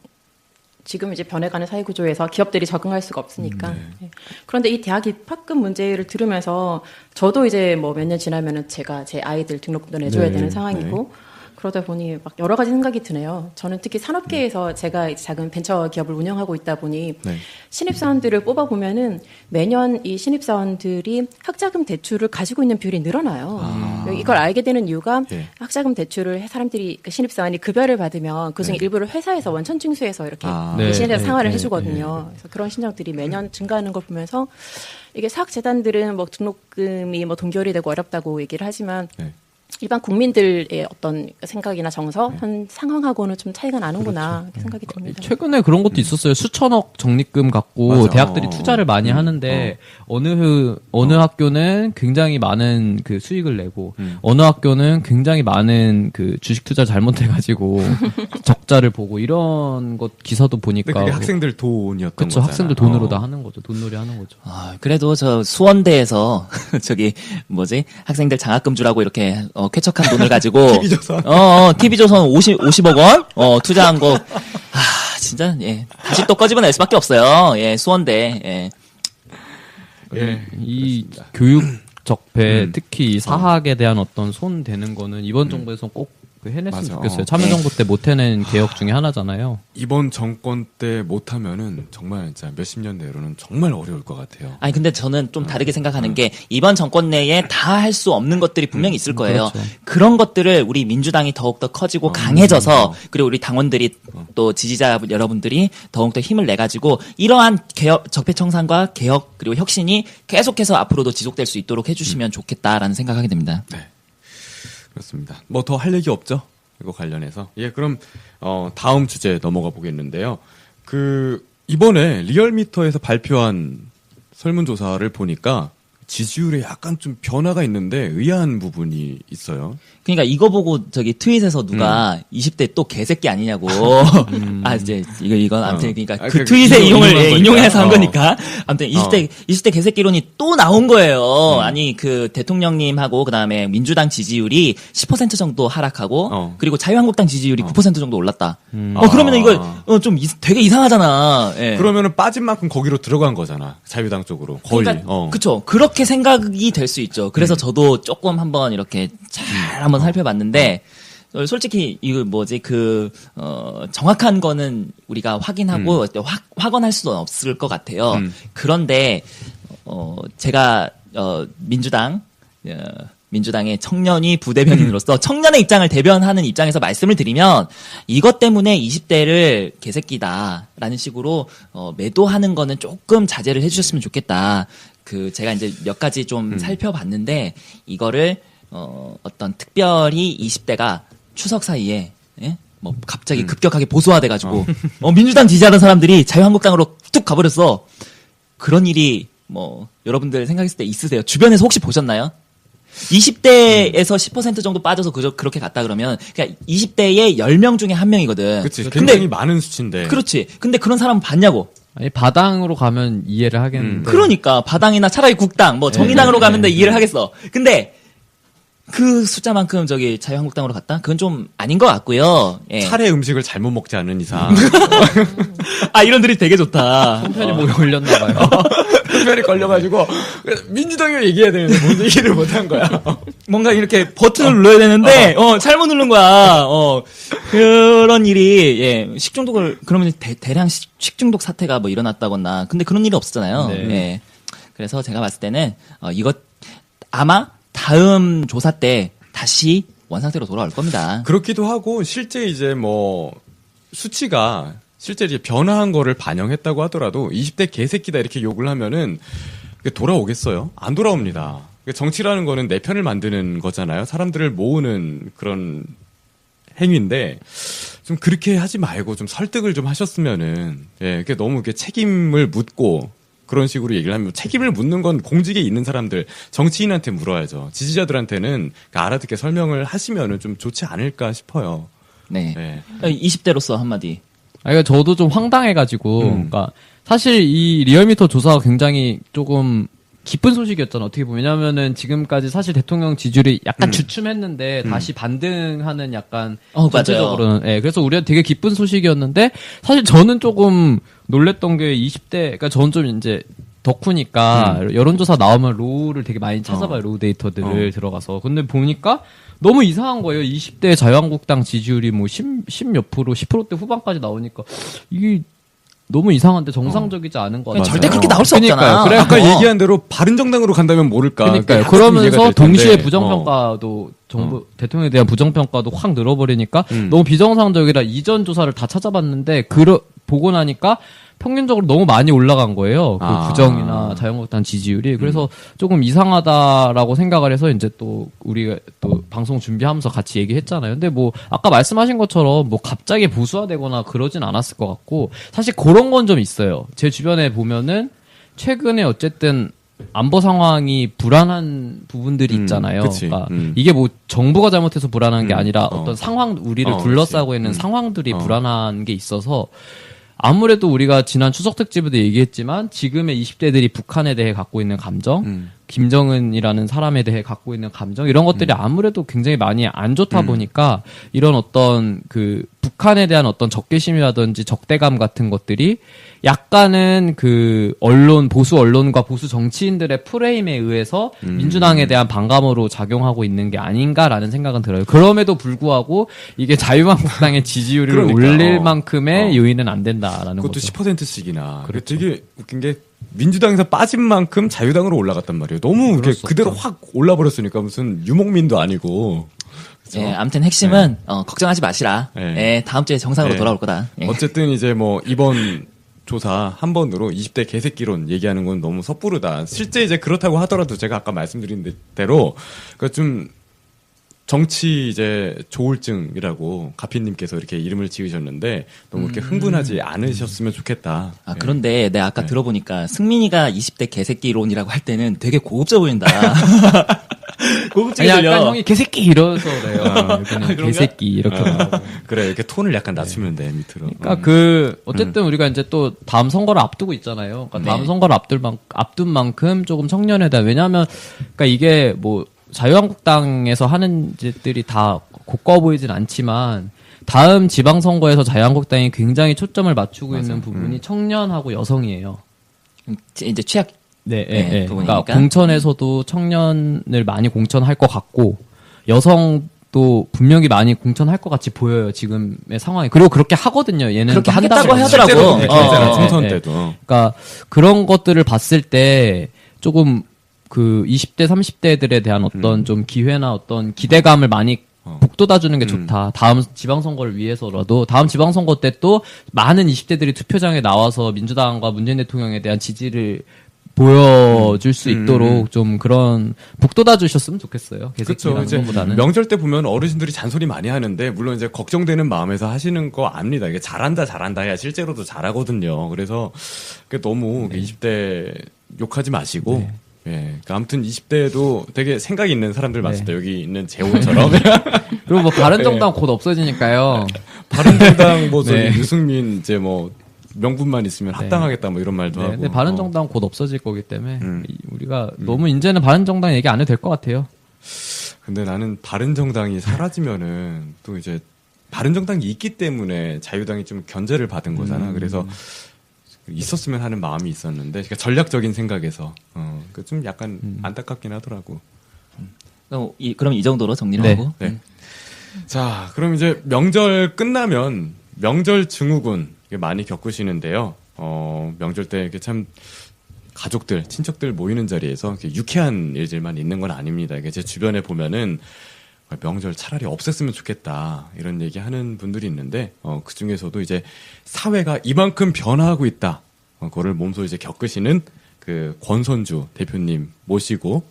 지금 이제 변해가는 사회 구조에서 기업들이 적응할 수가 없으니까. 예. 그런데 이 대학 입학금 문제를 들으면서 저도 이제 뭐 몇 년 지나면은 제가 제 아이들 등록금도 내줘야 되는 상황이고. 그러다 보니 막 여러 가지 생각이 드네요. 저는 특히 산업계에서 제가 이제 작은 벤처 기업을 운영하고 있다 보니 신입사원들을 뽑아보면은 매년 이 신입사원들이 학자금 대출을 가지고 있는 비율이 늘어나요. 이걸 알게 되는 이유가 학자금 대출을 사람들이 그 신입사원이 급여를 받으면 그중에 일부를 회사에서 원천 징수해서 이렇게 신입사원 상환을 해주거든요. 그래서 그런 신청들이 매년 증가하는 걸 보면서 이게 사학재단들은 뭐 등록금이 뭐 동결이 되고 어렵다고 얘기를 하지만 일반 국민들의 어떤 생각이나 정서, 현 상황하고는 좀 차이가 나는구나 이렇게 생각이 듭니다. 최근에 그런 것도 있었어요. 수천억 적립금 갖고 맞아. 대학들이 투자를 많이 하는데 어느 학교는 굉장히 많은 그 수익을 내고 어느 학교는 굉장히 많은 그 주식 투자 잘못해가지고 적자를 보고 이런 것 기사도 보니까 근데 그게 학생들 돈이었던 그렇죠. 거잖아. 학생들 돈으로 다 하는 거죠. 돈놀이 하는 거죠. 그래도 저 수원대에서 학생들 장학금 주라고 이렇게 쾌척한 돈을 가지고 TV조선. TV조선 50억 원 투자한 거 진짜 다시 또 꺼집어낼 수밖에 없어요. 수원대. 이 교육 적폐 특히 이 사학에 대한 어떤 손 대는 거는 이번 정부에서 꼭 해냈으면 맞아. 좋겠어요. 참여정부 때 못 해낸 개혁 중에 하나잖아요. 이번 정권 때 못하면은 정말 진짜 몇십 년 내로는 정말 어려울 것 같아요. 아니 근데 저는 좀 다르게 생각하는 게 이번 정권 내에 다 할 수 없는 것들이 분명히 있을 거예요. 그렇죠. 그런 것들을 우리 민주당이 더욱더 커지고 강해져서 그리고 우리 당원들이 또 지지자 여러분들이 더욱더 힘을 내가지고 이러한 개혁, 적폐청산과 개혁 그리고 혁신이 계속해서 앞으로도 지속될 수 있도록 해주시면 좋겠다라는 생각하게 됩니다. 네. 그렇습니다. 뭐 더 할 얘기 없죠? 이거 관련해서. 그럼 다음 주제 넘어가 보겠는데요. 이번에 리얼미터에서 발표한 설문조사를 보니까 지지율에 약간 좀 변화가 있는데 의아한 부분이 있어요. 그러니까 이거 보고 저기 트윗에서 누가 20대 또 개새끼 아니냐고. 아, 이제 이건 아무튼 그러니까 그 그러니까 트윗에 인용해서 한 거니까. 거니까. 아무튼 20대 개새끼론이 또 나온 거예요. 아니 그 대통령님하고 그다음에 민주당 지지율이 10% 정도 하락하고 그리고 자유한국당 지지율이 9% 정도 올랐다. 그러면 이거 좀 되게 이상하잖아. 예. 그러면은 빠진 만큼 거기로 들어간 거잖아. 자유당 쪽으로. 거의. 그러니까, 그쵸. 그렇게 생각이 될 수 있죠. 그래서 저도 조금 한번 이렇게 잘 한번 살펴봤는데, 솔직히, 이거 정확한 거는 우리가 확인하고, 확언할 수는 없을 것 같아요. 그런데, 제가, 민주당의 청년이 부대변인으로서 청년의 입장을 대변하는 입장에서 말씀을 드리면 이것 때문에 20대를 개새끼다라는 식으로 매도하는 거는 조금 자제를 해주셨으면 좋겠다. 제가 이제 몇 가지 좀 살펴봤는데 이거를 어떤 특별히 20대가 추석 사이에 뭐 갑자기 급격하게 보수화돼가지고 민주당 지지하던 사람들이 자유한국당으로 툭 가버렸어. 그런 일이 뭐 여러분들 생각했을 때 있으세요? 주변에서 혹시 보셨나요? 20대에서 10% 정도 빠져서 그렇게 갔다 그러면 그러니까 20대의 10명 중에 1명이거든. 그렇지. 굉장히 많은 수치인데. 그렇지. 근데 그런 사람 봤냐고. 아니, 바당으로 가면 이해를 하겠는데. 그러니까 바당이나 차라리 국당, 뭐 정의당으로 가면 이해를 하겠어. 근데 그 숫자만큼 저기 자유한국당으로 갔다? 그건 좀 아닌 것 같고요. 예. 차례 음식을 잘못 먹지 않은 이상. 아, 이런들이 되게 좋다. 손편이 목에 걸렸나 봐요. 편이 걸려가지고 민주당이 얘기해야 되는데 뭔 얘기를 못한 거야. 뭔가 이렇게 버튼을 눌러야 되는데 잘못 누른 거야. 그런 일이 식중독을 그러면 대량 식중독 사태가 뭐 일어났다거나 근데 그런 일이 없었잖아요. 네. 예. 그래서 제가 봤을 때는 이것 아마 다음 조사 때 다시 원상태로 돌아올 겁니다. 그렇기도 하고 실제 이제 뭐 수치가 실제 이제 변화한 거를 반영했다고 하더라도 20대 개새끼다 이렇게 욕을 하면은 돌아오겠어요? 안 돌아옵니다. 정치라는 거는 내 편을 만드는 거잖아요. 사람들을 모으는 그런 행위인데 좀 그렇게 하지 말고 좀 설득을 좀 하셨으면은 그게 너무 이렇게 책임을 묻고 그런 식으로 얘기를 하면 책임을 묻는 건 공직에 있는 사람들 정치인한테 물어야죠. 지지자들한테는 알아듣게 설명을 하시면은 좀 좋지 않을까 싶어요. 네. 20대로서 한마디. 그러니까 저도 좀 황당해가지고, 그러니까 사실 이 리얼미터 조사가 굉장히 조금 기쁜 소식이었잖아. 어떻게 보면 왜냐면은 지금까지 사실 대통령 지지율이 약간 주춤했는데 다시 반등하는 약간 전체적으로는 그래서 우리가 되게 기쁜 소식이었는데 사실 저는 조금 놀랬던 게 20대 그러니까 저는 좀 이제 덕후니까 여론조사 나오면 로우를 되게 많이 찾아봐요. 로우 데이터들을 들어가서. 근데 보니까 너무 이상한 거예요. 20대 자유한국당 지지율이 뭐 10몇 프로, 10%대 후반까지 나오니까 이게 너무 이상한데 정상적이지 않은 거 같아요. 절대 그렇게 나올 수 없잖아. 그래 아까 얘기한 대로 바른정당으로 간다면 모를까. 그러니까요. 그러면서 동시에 부정평가도 정부 대통령에 대한 부정평가도 확 늘어버리니까 너무 비정상적이라 이전 조사를 다 찾아봤는데 보고 나니까 평균적으로 너무 많이 올라간 거예요. 그 부정이나 자유한국당 지지율이. 그래서 조금 이상하다라고 생각을 해서 이제 또 우리가 또 방송 준비하면서 같이 얘기했잖아요. 근데 뭐 아까 말씀하신 것처럼 뭐 갑자기 보수화되거나 그러진 않았을 것 같고 사실 그런 건 좀 있어요. 제 주변에 보면은 최근에 어쨌든 안보 상황이 불안한 부분들이 있잖아요. 그러니까 이게 뭐 정부가 잘못해서 불안한 게 아니라 어떤 상황 우리를 둘러싸고 있는 상황들이 불안한 게 있어서 아무래도 우리가 지난 추석 특집에도 얘기했지만 지금의 20대들이 북한에 대해 갖고 있는 감정, 김정은이라는 사람에 대해 갖고 있는 감정 이런 것들이 아무래도 굉장히 많이 안 좋다 보니까 이런 어떤 그 북한에 대한 어떤 적개심이라든지 적대감 같은 것들이 약간은 그 언론 보수 언론과 보수 정치인들의 프레임에 의해서 민주당에 대한 반감으로 작용하고 있는 게 아닌가라는 생각은 들어요. 그럼에도 불구하고 이게 자유한국당의 지지율을 올릴 만큼의 요인은 안 된다라는 그것도 거죠. 10%씩이나. 그렇죠. 되게 웃긴 게 민주당에서 빠진 만큼 자유당으로 올라갔단 말이에요. 너무 이렇게 그대로 확 올라버렸으니까 무슨 유목민도 아니고. 그렇죠? 아무튼 핵심은 걱정하지 마시라. 다음 주에 정상으로 돌아올 거다. 어쨌든 이제 뭐 이번 조사 한 번으로 20대 개새끼론 얘기하는 건 너무 섣부르다. 실제 이제 그렇다고 하더라도 제가 아까 말씀드린 대로 그러니까 좀 정치 이제 조울증이라고 가피님께서 이렇게 이름을 지으셨는데 너무 이렇게 흥분하지 않으셨으면 좋겠다. 아, 예. 그런데 내가 아까 들어보니까 승민이가 20대 개새끼론이라고 할 때는 되게 고급져 보인다. 고급지게 아니, 약간 들려. 형이 개새끼 이러서 그래요. 여기는 그런가? 개새끼 이렇게 나오고. 그래 이렇게 톤을 약간 낮추면 돼 밑으로. 그러니까 어쨌든 우리가 이제 또 다음 선거를 앞두고 있잖아요. 그러니까 다음 네. 선거를 앞둔 만큼 조금 청년에 대한 왜냐하면 그러니까 이게 뭐 자유한국당에서 하는 짓들이 다 고꺼워 보이진 않지만 다음 지방선거에서 자유한국당이 굉장히 초점을 맞추고 있는 부분이 청년하고 여성이에요. 이제 최악 네, 네, 예, 예. 부분이니까. 그러니까 공천에서도 청년을 많이 공천할 것 같고 여성도 분명히 많이 공천할 것 같이 보여요 지금의 상황이. 그리고 그렇게 하거든요. 얘는 그렇게 또 한다고 하겠다고 해요. 하더라고. 실제로 어, 그랬잖아, 어, 총선 예, 예. 때도. 그러니까 그런 것들을 봤을 때 조금 그 20대 30대들에 대한 어떤 좀 기회나 어떤 기대감을 많이 북돋아 주는 게 좋다. 다음 지방선거를 위해서라도 다음 지방선거 때 또 많은 20대들이 투표장에 나와서 민주당과 문재인 대통령에 대한 지지를 보여줄 수 있도록 좀 그런 북돋아 주셨으면 좋겠어요. 그렇죠. 개새끼라는 이제 것보다는. 명절 때 보면 어르신들이 잔소리 많이 하는데 물론 이제 걱정되는 마음에서 하시는 거 압니다. 이게 잘한다 해야 실제로도 잘하거든요. 그래서 그게 너무 20대 욕하지 마시고. 예. 그러니까 아무튼 20대에도 되게 생각이 있는 사람들 많습니다. 여기 있는 재호처럼. 그리고 뭐 바른정당 곧 없어지니까요. 바른정당 뭐 저기 네. 유승민 이제 뭐 명분만 있으면 합당하겠다 뭐 이런 말도 네, 하고. 근데 바른정당 곧 없어질 거기 때문에 음. 우리가 너무 이제는 바른정당 얘기 안 해도 될 것 같아요. 근데 나는 바른정당이 사라지면은 또 이제 바른정당이 있기 때문에 자유당이 좀 견제를 받은 거잖아. 그래서 있었으면 하는 마음이 있었는데, 그러니까 전략적인 생각에서 그 좀 약간 안타깝긴 하더라고. 그럼 이 정도로 정리를 네. 하고. 네. 자, 그럼 이제 명절 끝나면 명절 증후군 많이 겪으시는데요. 명절 때 이렇게 참 가족들, 친척들 모이는 자리에서 이렇게 유쾌한 일들만 있는 건 아닙니다. 이게 제 주변에 보면은 명절 차라리 없앴으면 좋겠다 이런 얘기하는 분들이 있는데 그 중에서도 이제 사회가 이만큼 변화하고 있다. 그거를 몸소 이제 겪으시는 그 권선주 대표님 모시고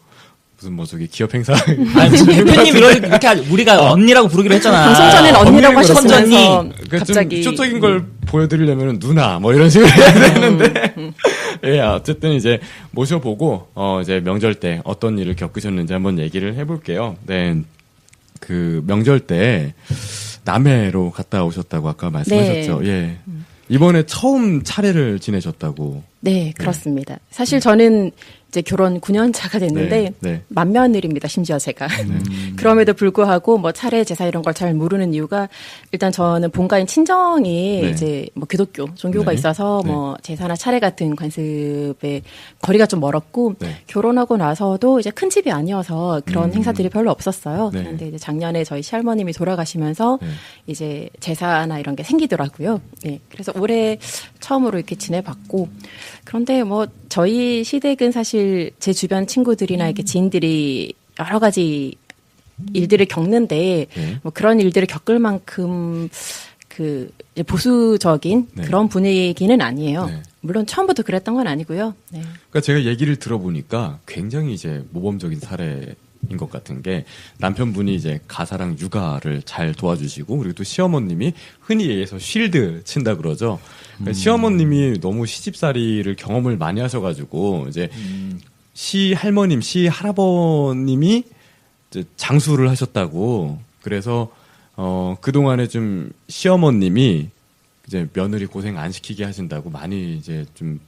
무슨 뭐 저기 기업 행사 아니, 무슨 대표님 이렇게 우리가 언니라고 부르기로 했잖아. 방송 전에는 언니라고 하셨으면서 그러니까 갑자기 좀 쇼적인 걸 보여드리려면 누나 뭐 이런 식으로 해야 되는데 예 어쨌든 이제 모셔보고 이제 명절 때 어떤 일을 겪으셨는지 한번 얘기를 해볼게요. 네, 그 명절 때 남해로 갔다 오셨다고 아까 말씀하셨죠. 네. 예, 이번에 처음 차례를 지내셨다고. 네, 그렇습니다. 사실 저는 이제 결혼 9년 차가 됐는데 네. 맏며느리입니다. 심지어 제가. 그럼에도 불구하고 뭐 차례 제사 이런 걸 잘 모르는 이유가 일단 저는 본가인 친정이 네. 이제 뭐 기독교 종교가 네. 있어서 네. 뭐 제사나 차례 같은 관습에 거리가 좀 멀었고 네. 결혼하고 나서도 이제 큰 집이 아니어서 그런 행사들이 별로 없었어요. 네. 그런데 이제 작년에 저희 시할머님이 돌아가시면서 네. 이제 제사나 이런 게 생기더라고요. 네. 그래서 올해 처음으로 이렇게 지내봤고 그런데 뭐 저희 시댁은 사실 제 주변 친구들이나 이렇게 지인들이 여러 가지 일들을 겪는데 네. 뭐 그런 일들을 겪을 만큼 그 이제 보수적인 네. 그런 분위기는 아니에요. 네. 물론 처음부터 그랬던 건 아니고요. 네. 그러니까 제가 얘기를 들어보니까 굉장히 이제 모범적인 사례인 것 같은 게 남편분이 이제 가사랑 육아를 잘 도와주시고 그리고 또 시어머님이 흔히 얘기해서 쉴드 친다 그러죠. 그러니까 시어머님이 너무 시집살이를 경험을 많이 하셔가지고 이제 시 할머님, 시 할아버님이 이제 장수를 하셨다고. 그래서 그 동안에 좀 시어머님이 이제 며느리 고생 안 시키게 하신다고 많이 이제 좀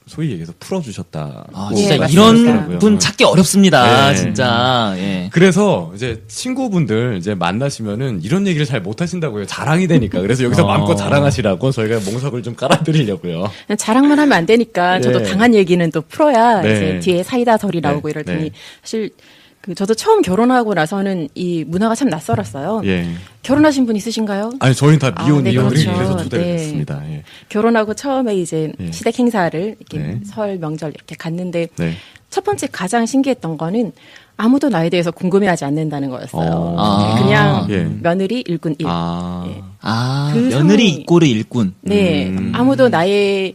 소위 얘기해서 풀어주셨다. 아, 예, 진짜 맞습니다. 이런 분 찾기 어렵습니다. 네. 진짜. 예. 그래서 이제 친구분들 이제 만나시면은 이런 얘기를 잘 못하신다고요. 자랑이 되니까. 그래서 여기서 마음껏 자랑하시라고 저희가 몽석을 좀 깔아드리려고요. 그냥 자랑만 하면 안 되니까 저도 네. 당한 얘기는 또 풀어야 네. 이제 뒤에 사이다설이 나오고 네. 이럴 테니 네. 사실 그 저도 처음 결혼하고 나서는 이 문화가 참 낯설었어요. 예. 결혼하신 분 있으신가요? 아니 저희는 다 아, 미혼이에요. 네, 그렇죠. 그래서 초대를 네. 했습니다. 예. 결혼하고 처음에 이제 예. 시댁 행사를 이렇게 네. 설 명절 이렇게 갔는데 네. 첫 번째 가장 신기했던 거는 아무도 나에 대해서 궁금해하지 않는다는 거였어요. 아. 그냥 예. 며느리 일꾼 일. 아. 예. 아, 그 며느리 상황이- 이꼬르 일꾼. 네, 아무도 나의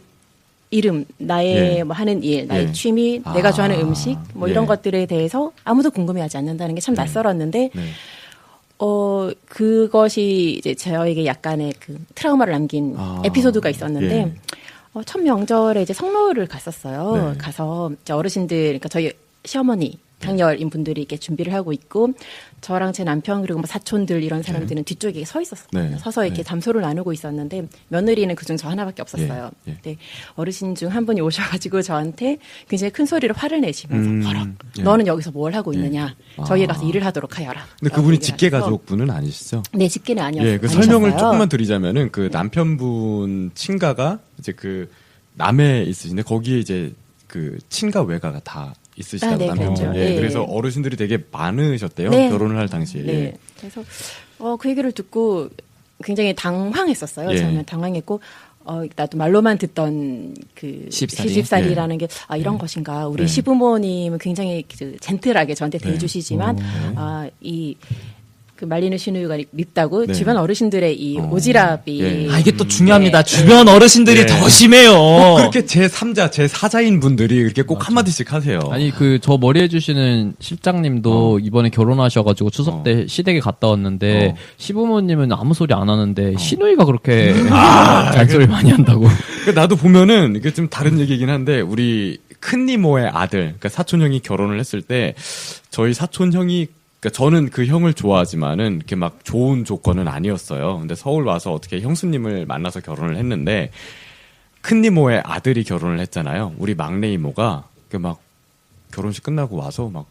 이름, 나의 예. 뭐 하는 일, 나의 예. 취미, 내가 좋아하는 음식, 뭐 이런 예. 것들에 대해서 아무도 궁금해하지 않는다는 게 참 낯설었는데 네. 그것이 이제 저에게 약간의 그 트라우마를 남긴 에피소드가 있었는데, 예. 첫 명절에 이제 성묘를 갔었어요. 네. 가서 이제 어르신들, 그러니까 저희 시어머니, 장녀인 분들이 이렇게 준비를 하고 있고, 저랑 제 남편 그리고 뭐 사촌들 이런 사람들은 뒤쪽에 서 있었어요. 네. 서서 이렇게 네. 담소를 나누고 있었는데 며느리는 그중 저 하나밖에 없었어요. 예. 예. 근데 어르신 중 한 분이 오셔가지고 저한테 굉장히 큰 소리로 화를 내시면서 버럭 예. 너는 여기서 뭘 하고 있느냐? 저희에 가서 일을 하도록 하여라. 근데 그분이 직계 가족분은 아니시죠? 네, 직계는 아니었어요. 예, 그 설명을 조금만 드리자면은 그 남편분 친가가 이제 그 남해 있으신데 거기에 이제 그 친가 외가가 다 있으시다고 네, 남편분. 그렇죠. 예, 예. 그래서 어르신들이 되게 많으셨대요. 네. 결혼을 할 당시에. 네. 예. 그래서 그 얘기를 듣고 굉장히 당황했었어요. 예. 저는 당황했고 나도 말로만 듣던 그 시집살이? 시집살이라는 게 이런 것인가. 우리 시부모님은 굉장히 그 젠틀하게 저한테 대해주시지만 이 그 말리는 시누이가 밉다고 네. 주변 어르신들의 이 오지랖이 예. 이게 또 중요합니다. 주변 어르신들이 예. 더 심해요. 그렇게 제3자, 제4자인 분들이 이렇게 꼭 한마디씩 하세요. 아니 그 저 머리 해주시는 실장님도 이번에 결혼하셔가지고 추석 때 시댁에 갔다 왔는데 시부모님은 아무 소리 안 하는데 시누이가 그렇게 잔소리 많이 한다고. 그러니까 나도 보면은 이게 좀 다른 얘기긴 한데 우리 큰 이모의 아들, 그러니까 사촌 형이 결혼을 했을 때 저희 사촌 형이 그러니까 저는 그 형을 좋아하지만은 이렇게 막 좋은 조건은 아니었어요. 근데 서울 와서 어떻게 형수님을 만나서 결혼을 했는데 큰 이모의 아들이 결혼을 했잖아요. 우리 막내 이모가 막 결혼식 끝나고 와서 막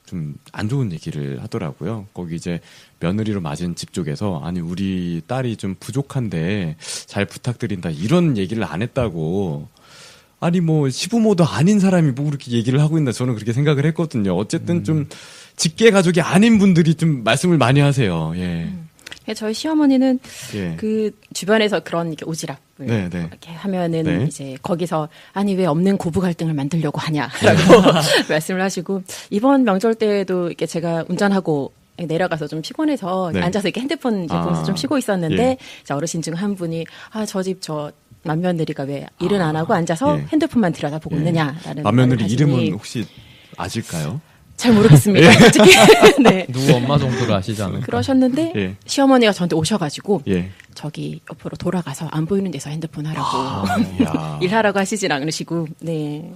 좀 안 좋은 얘기를 하더라고요. 거기 이제 며느리로 맞은 집 쪽에서 아니 우리 딸이 좀 부족한데 잘 부탁드린다 이런 얘기를 안 했다고. 아니 뭐 시부모도 아닌 사람이 뭐 그렇게 얘기를 하고 있나 저는 그렇게 생각을 했거든요. 어쨌든 좀 직계 가족이 아닌 분들이 좀 말씀을 많이 하세요. 예. 저희 시어머니는 예. 그 주변에서 그런 이렇게 오지랖을 네, 네. 이렇게 하면은 네. 이제 거기서 아니 왜 없는 고부 갈등을 만들려고 하냐라고 말씀을 하시고 이번 명절 때에도 이렇게 제가 운전하고 내려가서 좀 피곤해서 네. 앉아서 이렇게 핸드폰 이제 보면서 좀 쉬고 있었는데 예. 이제 어르신 중 한 분이 저 집 맏며느리가 왜 일은 안 하고 앉아서 예. 핸드폰만 들여다보고 있느냐라는 맏며느리 말을 하시니 이름은 혹시 아실까요? 잘 모르겠습니다. 솔직히 네. 누구 엄마 정도를 아시지 않을까? 그러셨는데 예. 시어머니가 저한테 오셔가지고 예. 저기 옆으로 돌아가서 안 보이는 데서 핸드폰 하라고 야. 일하라고 하시진 않으시고 네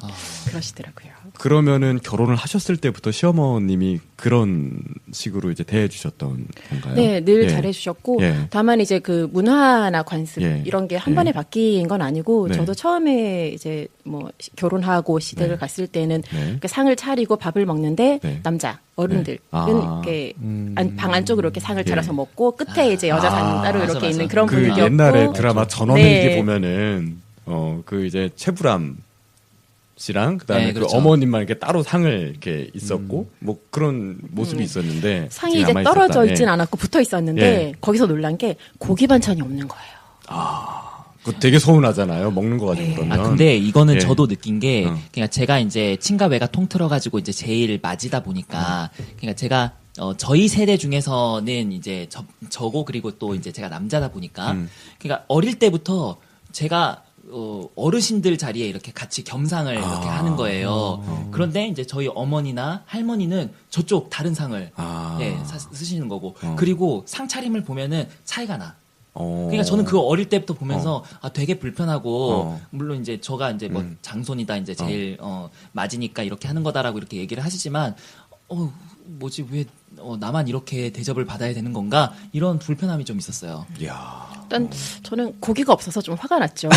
그러시더라고요. 그러면은 결혼을 하셨을 때부터 시어머님이 그런 식으로 이제 대해 주셨던 건가요? 네, 늘 예. 잘해주셨고 예. 다만 이제 그 문화나 관습 예. 이런 게 한 예. 번에 바뀐 건 아니고 네. 저도 처음에 이제 뭐 결혼하고 시댁을 네. 갔을 때는 네. 그 상을 차리고 밥을 먹는데 네. 남자 어른들은 아. 이렇게 방 안쪽으로 이렇게 상을 차려서 먹고 끝에 이제 여자 상 따로 맞아, 이렇게 맞아. 있는 그런 그 분위기였고 옛날에 드라마 전원일기 네. 보면은 그 이제 최불암 씨랑 그다음에 네, 그렇죠. 그 어머님만 이렇게 따로 상을 이렇게 있었고 뭐 그런 모습이 있었는데 상이 지금 이제 남아있었다. 떨어져 예. 있진 않았고 붙어 있었는데 예. 거기서 놀란 게 고기 반찬이 없는 거예요. 그거 되게 서운하잖아요. 먹는 거 가지고 그러면. 근데 이거는 예. 저도 느낀 게, 어. 그러니까 제가 이제 친가 외가 통틀어가지고 이제 제일 맞이다 보니까, 그러니까 제가, 저희 세대 중에서는 이제 저고 그리고 또 이제 제가 남자다 보니까, 그러니까 어릴 때부터 제가, 어르신들 자리에 이렇게 같이 겸상을 이렇게 하는 거예요. 그런데 이제 저희 어머니나 할머니는 저쪽 다른 상을, 예, 쓰시는 거고, 그리고 상 차림을 보면은 차이가 나. 그러니까 저는 그 어릴 때부터 보면서 되게 불편하고 물론 이제 저가 이제 뭐 장손이다 이제 제일 맞으니까 이렇게 하는 거다라고 이렇게 얘기를 하시지만 뭐지 왜 나만 이렇게 대접을 받아야 되는 건가 이런 불편함이 좀 있었어요. 이야. 일단 저는 고기가 없어서 좀 화가 났죠.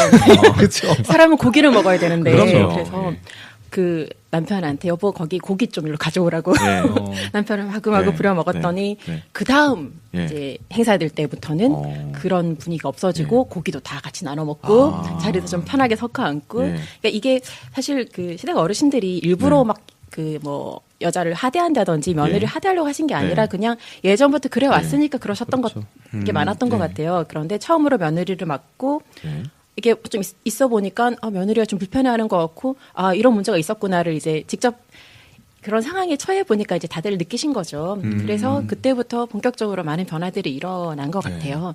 사람은 고기를 먹어야 되는데 그럼요. 그래서 예. 그 남편한테 여보 거기 고기 좀 일로 가져오라고 네. 남편은 마구마구 네. 부려 먹었더니 네. 네. 그 다음 예. 이제 행사될 때부터는 그런 분위기가 없어지고 고기도 다 같이 나눠 먹고 자리에서 좀 편하게 섞어 앉고 예. 그러니까 이게 사실 그 시댁 어르신들이 일부러 막 그 뭐 여자를 하대한다든지 며느리를 예. 하대하려고 하신 게 아니라 네. 그냥 예전부터 그래 왔으니까 그러셨던 것 게 많았던 것 네. 같아요. 그런데 처음으로 며느리를 맡고 네. 이게 좀 있어 보니까 며느리가 좀 불편해하는 것 같고 이런 문제가 있었구나를 이제 직접 그런 상황에 처해 보니까 이제 다들 느끼신 거죠. 그래서 그때부터 본격적으로 많은 변화들이 일어난 것 같아요.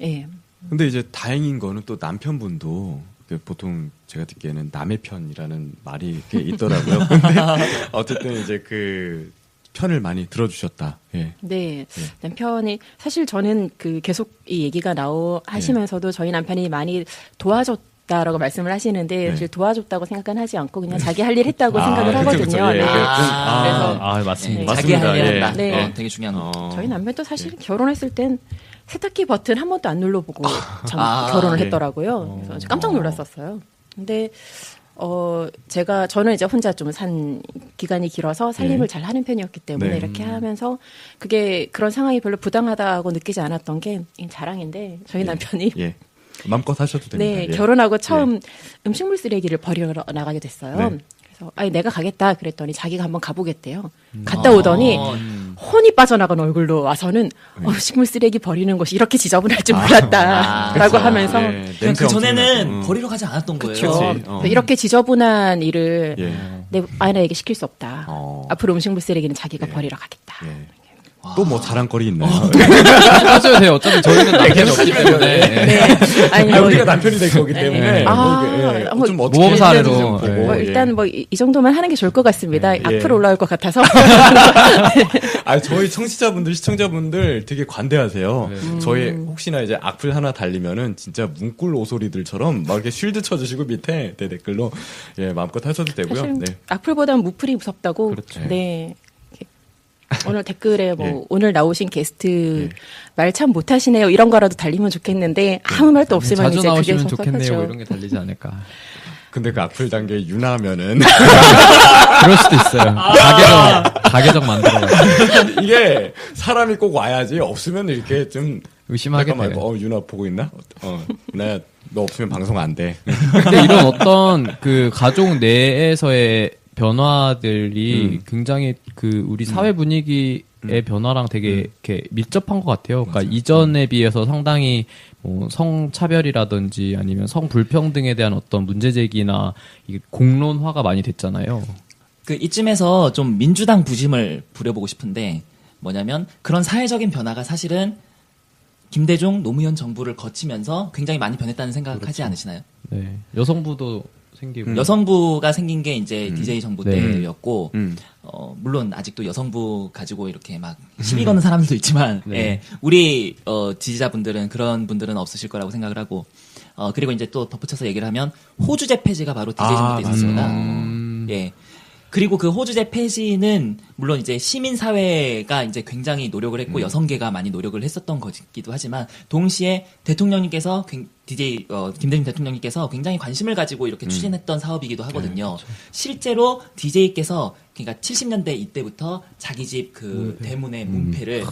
예. 근데 이제 다행인 거는 또 남편분도 보통 제가 듣기에는 남의 편이라는 말이 이렇게 있더라고요. 근데 어쨌든 이제 그 편을 많이 들어주셨다. 예. 네. 남편이, 사실 저는 그 계속 이 얘기가 하시면서도 저희 남편이 많이 도와줬다라고 말씀을 하시는데, 네. 사실 도와줬다고 생각은 하지 않고 그냥 자기 할 일 했다고 생각을 하거든요. 그쵸. 예, 네. 아, 맞습니다. 자기 할 일 맞습니다. 한다. 네. 되게 중요한 거. 저희 남편도 사실 결혼했을 땐 세탁기 버튼 한 번도 안 눌러보고 결혼을 예. 했더라고요. 그래서 깜짝 놀랐었어요. 근데 저는 이제 혼자 좀 산 기간이 길어서 살림을 잘 하는 편이었기 때문에 네. 이렇게 하면서 그런 상황이 별로 부당하다고 느끼지 않았던 게 자랑인데 저희 남편이 예. 마음껏 하셔도 됩니다. 네, 예. 결혼하고 처음 음식물 쓰레기를 버리러 나가게 됐어요. 네. 그래서 내가 가겠다 그랬더니 자기가 한번 가보겠대요. 갔다 오더니 혼이 빠져나간 얼굴로 와서는 음식물 쓰레기 버리는 곳이 이렇게 지저분할 줄 몰랐다라고 하면서 예. 그 냄새 전에는 엄청나고. 버리러 가지 않았던 거예요. 그렇죠. 그치. 이렇게 지저분한 일을 예. 내 아내에게 시킬 수 없다. 어. 앞으로 음식물 쓰레기는 자기가 버리러 가겠다. 예. 또 뭐 자랑거리 있나요? 하셔도 돼요. 어차피 저희는 남편이 없기 때문에. 네. 아니, 아, 우리가 남편이 될 거기 때문에 아, 뭐 이게, 뭐 좀 어떻게 모범 사례로, 해야 되는지 좀 보고, 예. 일단 뭐 이 정도만 하는 게 좋을 것 같습니다. 예. 앞으로 올라올 것 같아서. 아, 저희 청취자분들, 시청자분들 되게 관대하세요. 저희 혹시나 이제 악플 하나 달리면은 진짜 문꿀 오소리들처럼 막 이렇게 쉴드 쳐주시고 밑에 댓글로 예, 마음껏 하셔도 되고요. 사실 네. 악플보다는 무플이 무섭다고. 그렇죠. 네. 오늘 댓글에 뭐 예. 오늘 나오신 게스트 예. 말 참 못하시네요 이런 거라도 달리면 좋겠는데 아무 말도 없으면 자주 이제 그게 나오시면 섭섭하죠. 좋겠네요. 뭐 이런 게 달리지 않을까. 근데 그 악플 단계 유나하면은 그럴 수도 있어요. 가계적 만들어가지고. 이게 사람이 꼭 와야지 없으면 이렇게 좀 의심하게 잠깐만, 돼요. 유나 보고 있나? 유나야 너 없으면 방송 안 돼. 근데 이런 어떤 그 가족 내에서의 변화들이 굉장히 그 우리 사회 분위기의 변화랑 되게 이렇게 밀접한 것 같아요. 그러니까 이전에 비해서 상당히 뭐 성차별이라든지 아니면 성불평등에 대한 어떤 문제 제기나 이게 공론화가 많이 됐잖아요. 그 이쯤에서 좀 민주당 부심을 부려보고 싶은데 뭐냐면 그런 사회적인 변화가 사실은 김대중 노무현 정부를 거치면서 굉장히 많이 변했다는 생각하지 않으시나요? 네. 여성부도 생기고. 여성부가 생긴 게 이제 DJ 정부 네. 때였고, 물론 아직도 여성부 가지고 이렇게 막 시비 거는 사람들도 있지만, 네. 예, 우리 지지자분들은 그런 분들은 없으실 거라고 생각을 하고, 그리고 이제 또 덧붙여서 얘기를 하면 호주제 폐지가 바로 DJ 정부 때 있었습니다. 예. 그리고 그 호주제 폐지는 물론 이제 시민 사회가 이제 굉장히 노력을 했고 여성계가 많이 노력을 했었던 거기도 하지만 동시에 대통령님께서 김대중 대통령님께서 굉장히 관심을 가지고 이렇게 추진했던 사업이기도 하거든요. 실제로 DJ께서 그러니까 70년대 이때부터 자기 집 그 대문의 문패를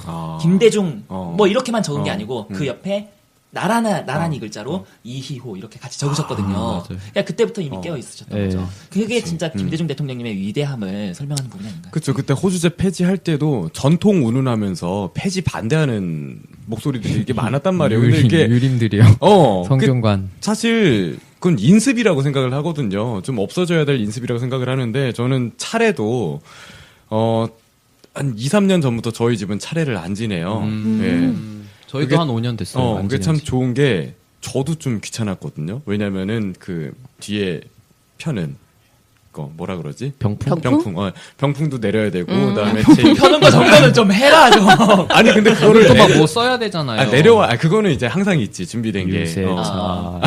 김대중 뭐 이렇게만 적은 게 아니고 그 옆에 나란히 글자로 이희호 이렇게 같이 적으셨거든요. 그러니까 그때부터 이미 깨어 있으셨던 네. 거죠. 그게 진짜 김대중 대통령님의 위대함을 설명하는 부분이 아닌가요? 그렇죠. 그때 호주제 폐지할 때도 전통 운운하면서 폐지 반대하는 목소리들이 이렇게 많았단 말이에요. 근데 이게 유림들이요. 그 성균관. 사실 그건 인습이라고 생각을 하거든요. 좀 없어져야 될 인습이라고 생각을 하는데 저는 차례도 한 2, 3년 전부터 저희 집은 차례를 안 지내요. 예. 저희도 그게- 한 5년 됐어요. 그게 참 좋은 게 저도 좀 귀찮았거든요. 왜냐면은 그 뒤에 편은 거 뭐라 그러지? 병풍? 병풍도 내려야 되고 그다음에 제 펴는 거 정도는 좀 해라 좀. 아니 근데 그거를 또 막 뭐 써야 되잖아요. 내려와. 그거는 이제 항상 있지 준비된 게. 유세, 차.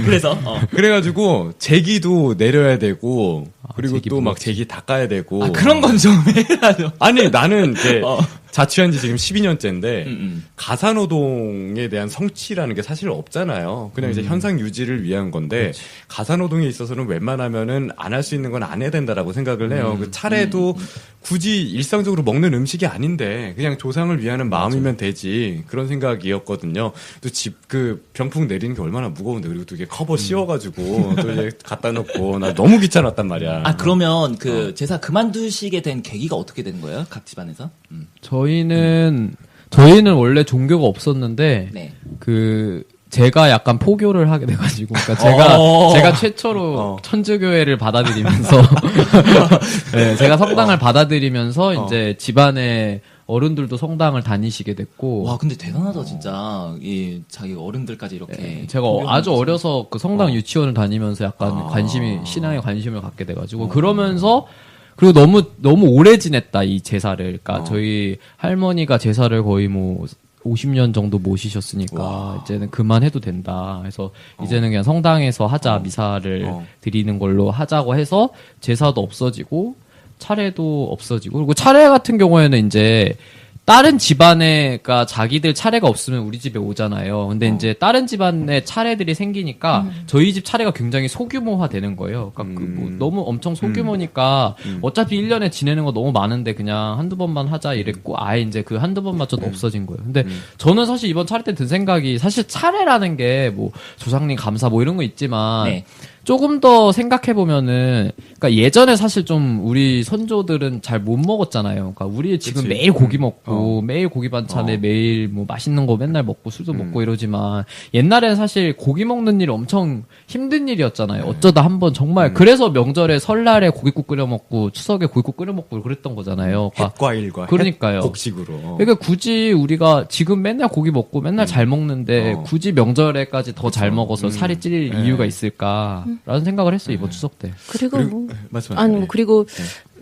그래서 그래가지고 제기도 내려야 되고 그리고 제기 또 막 무겁지. 제기 닦아야 되고. 그런 건 좀 해라 좀. 아니 나는 이제 자취한 지 지금 12년째인데 음. 가사노동에 대한 성취라는 게 사실 없잖아요. 그냥 이제 현상 유지를 위한 건데 가사노동에 있어서는 웬만하면은 안 할 수 있는 건 안 해야 된다라고 생각을 해요. 그 차례도 굳이 일상적으로 먹는 음식이 아닌데 그냥 조상을 위하는 마음이면 되지 그런 생각이었거든요. 또 집 그 병풍 내리는 게 얼마나 무거운데 그리고 또 이게 커버 씌워가지고 또 이제 갖다 놓고 나 너무 귀찮았단 말이야. 그러면 그 제사 그만두시게 된 계기가 어떻게 된 거예요? 각 집안에서? 저희는 원래 종교가 없었는데 네. 그 제가 약간 포교를 하게 돼가지고 그러니까 제가 최초로 천주교회를 받아들이면서 네, 제가 성당을 받아들이면서 이제 집안에 어른들도 성당을 다니시게 됐고 와, 근데 대단하다, 진짜. 이, 자기 어른들까지 이렇게. 제가 아주 어려서 그 성당 유치원을 다니면서 약간 신앙에 관심을 갖게 돼가지고 그러면서 그리고 너무 오래 지냈다, 이 제사를. 그러니까 저희 할머니가 제사를 거의 뭐 50년 정도 모시셨으니까 이제는 그만해도 된다. 그래서 이제는 그냥 성당에서 하자, 미사를 드리는 걸로 하자고 해서 제사도 없어지고 차례도 없어지고, 그리고 차례 같은 경우에는 이제 다른 집안에, 그러니까 자기들 차례가 없으면 우리 집에 오잖아요. 근데 이제 다른 집안에 차례들이 생기니까 저희 집 차례가 굉장히 소규모화 되는 거예요. 그러니까 뭐 너무 엄청 소규모니까 어차피 1년에 지내는 거 너무 많은데 그냥 한두 번만 하자 이랬고, 아예 이제 그 한두 번마저도 없어진 거예요. 근데 저는 사실 이번 차례 때 든 생각이, 사실 차례라는 게 뭐 조상님 감사 뭐 이런 거 있지만 네. 조금 더 생각해보면은, 그러니까 예전에 사실 좀 우리 선조들은 잘 못 먹었잖아요. 그러니까 우리 지금 그치. 매일 고기 먹고, 매일 고기 반찬에 매일 뭐 맛있는 거 맨날 먹고 술도 먹고 이러지만, 옛날에는 사실 고기 먹는 일이 엄청 힘든 일이었잖아요. 어쩌다 한번 정말, 그래서 명절에 설날에 고깃국 끓여 먹고, 추석에 고깃국 끓여 먹고 그랬던 거잖아요. 그러니까 햇과일과 그러니까요. 곡식으로. 그러니까 굳이 우리가 지금 맨날 고기 먹고 맨날 잘 먹는데 굳이 명절에까지 더 잘 먹어서 살이 찔 이유가 있을까라는 생각을 했어요, 이번 추석 때. 그리고 뭐, 말씀하세요. 아니 뭐 그리고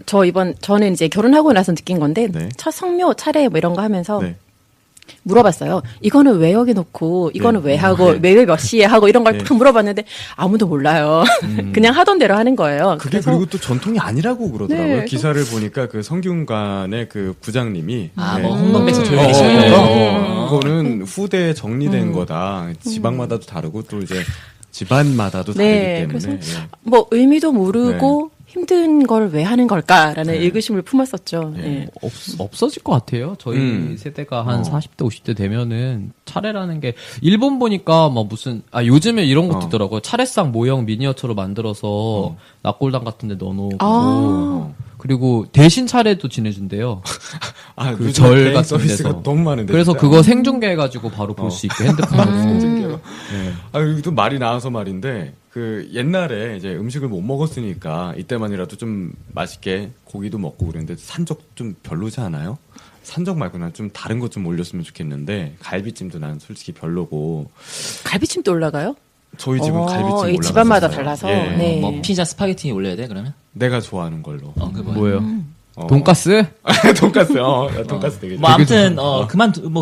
저는 이제 결혼하고 나서 느낀 건데 네. 첫 성묘 차례 뭐 이런 거 하면서 네. 물어봤어요. 이거는 왜 여기 놓고, 이거는 네. 왜 하고, 왜 몇 시에 하고 이런 걸 딱 물어봤는데 아무도 몰라요. 그냥 하던 대로 하는 거예요. 그게 그래서 그리고 또 전통이 아니라고 그러더라고요. 네. 기사를 보니까 그 성균관의 그 부장님이 뭐 홍동백서 조용히 어, 계시는 거. 그거는 후대에 정리된 거다. 지방마다도 다르고 또 이제 집안마다도 네, 다르기 때문에. 예. 뭐 의미도 모르고 힘든 걸 왜 하는 걸까라는 의구심을 품었었죠. 네. 네. 없어질 것 같아요. 저희 세대가 한 40대, 50대 되면은 차례라는 게, 일본 보니까 뭐 무슨, 요즘에 이런 것도 있더라고요. 차례상 모형 미니어처로 만들어서 낙골당 같은 데 넣어놓고, 그리고 대신 차례도 지내준대요. 그 그 절 절 같은 같은 서비스가 데서. 너무 많은데. 그래서 진짜. 그거 생중계해가지고 바로 볼 수 있게 핸드폰으로. 여기 또 말이 나와서 말인데, 그 옛날에 이제 음식을 못 먹었으니까 이때만이라도 좀 맛있게 고기도 먹고 그랬는데, 산적 좀 별로지 않아요? 산적 말고 난 좀 다른 것 좀 올렸으면 좋겠는데, 갈비찜도 난 솔직히 별로고. 갈비찜도 올라가요? 저희 집은 갈비찜 이 올라갔어요. 집안마다 달라서. 예. 네. 뭐 피자 스파게티 올려야 돼 그러면? 내가 좋아하는 걸로. 그 뭐예요? 돈가스? 돈가스, 돈가스 되게 뭐 아무튼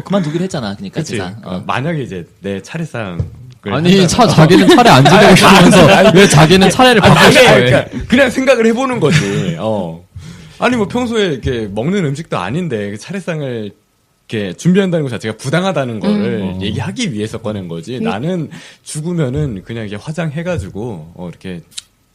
그만두기로 했잖아. 그러니까 그치. 세상. 만약에 이제 내 차례상 아니, 자기는 차례 안 지내고 싶으면서 왜 자기는 차례를 바꾸고 싶어해? 그러니까 그냥 생각을 해보는 거지. 아니 뭐 평소에 이렇게 먹는 음식도 아닌데 차례상을 이렇게 준비한다는 것 자체가 부당하다는 거를 얘기하기 위해서 꺼낸 거지. 나는 죽으면은 그냥 이게 화장해가지고 이렇게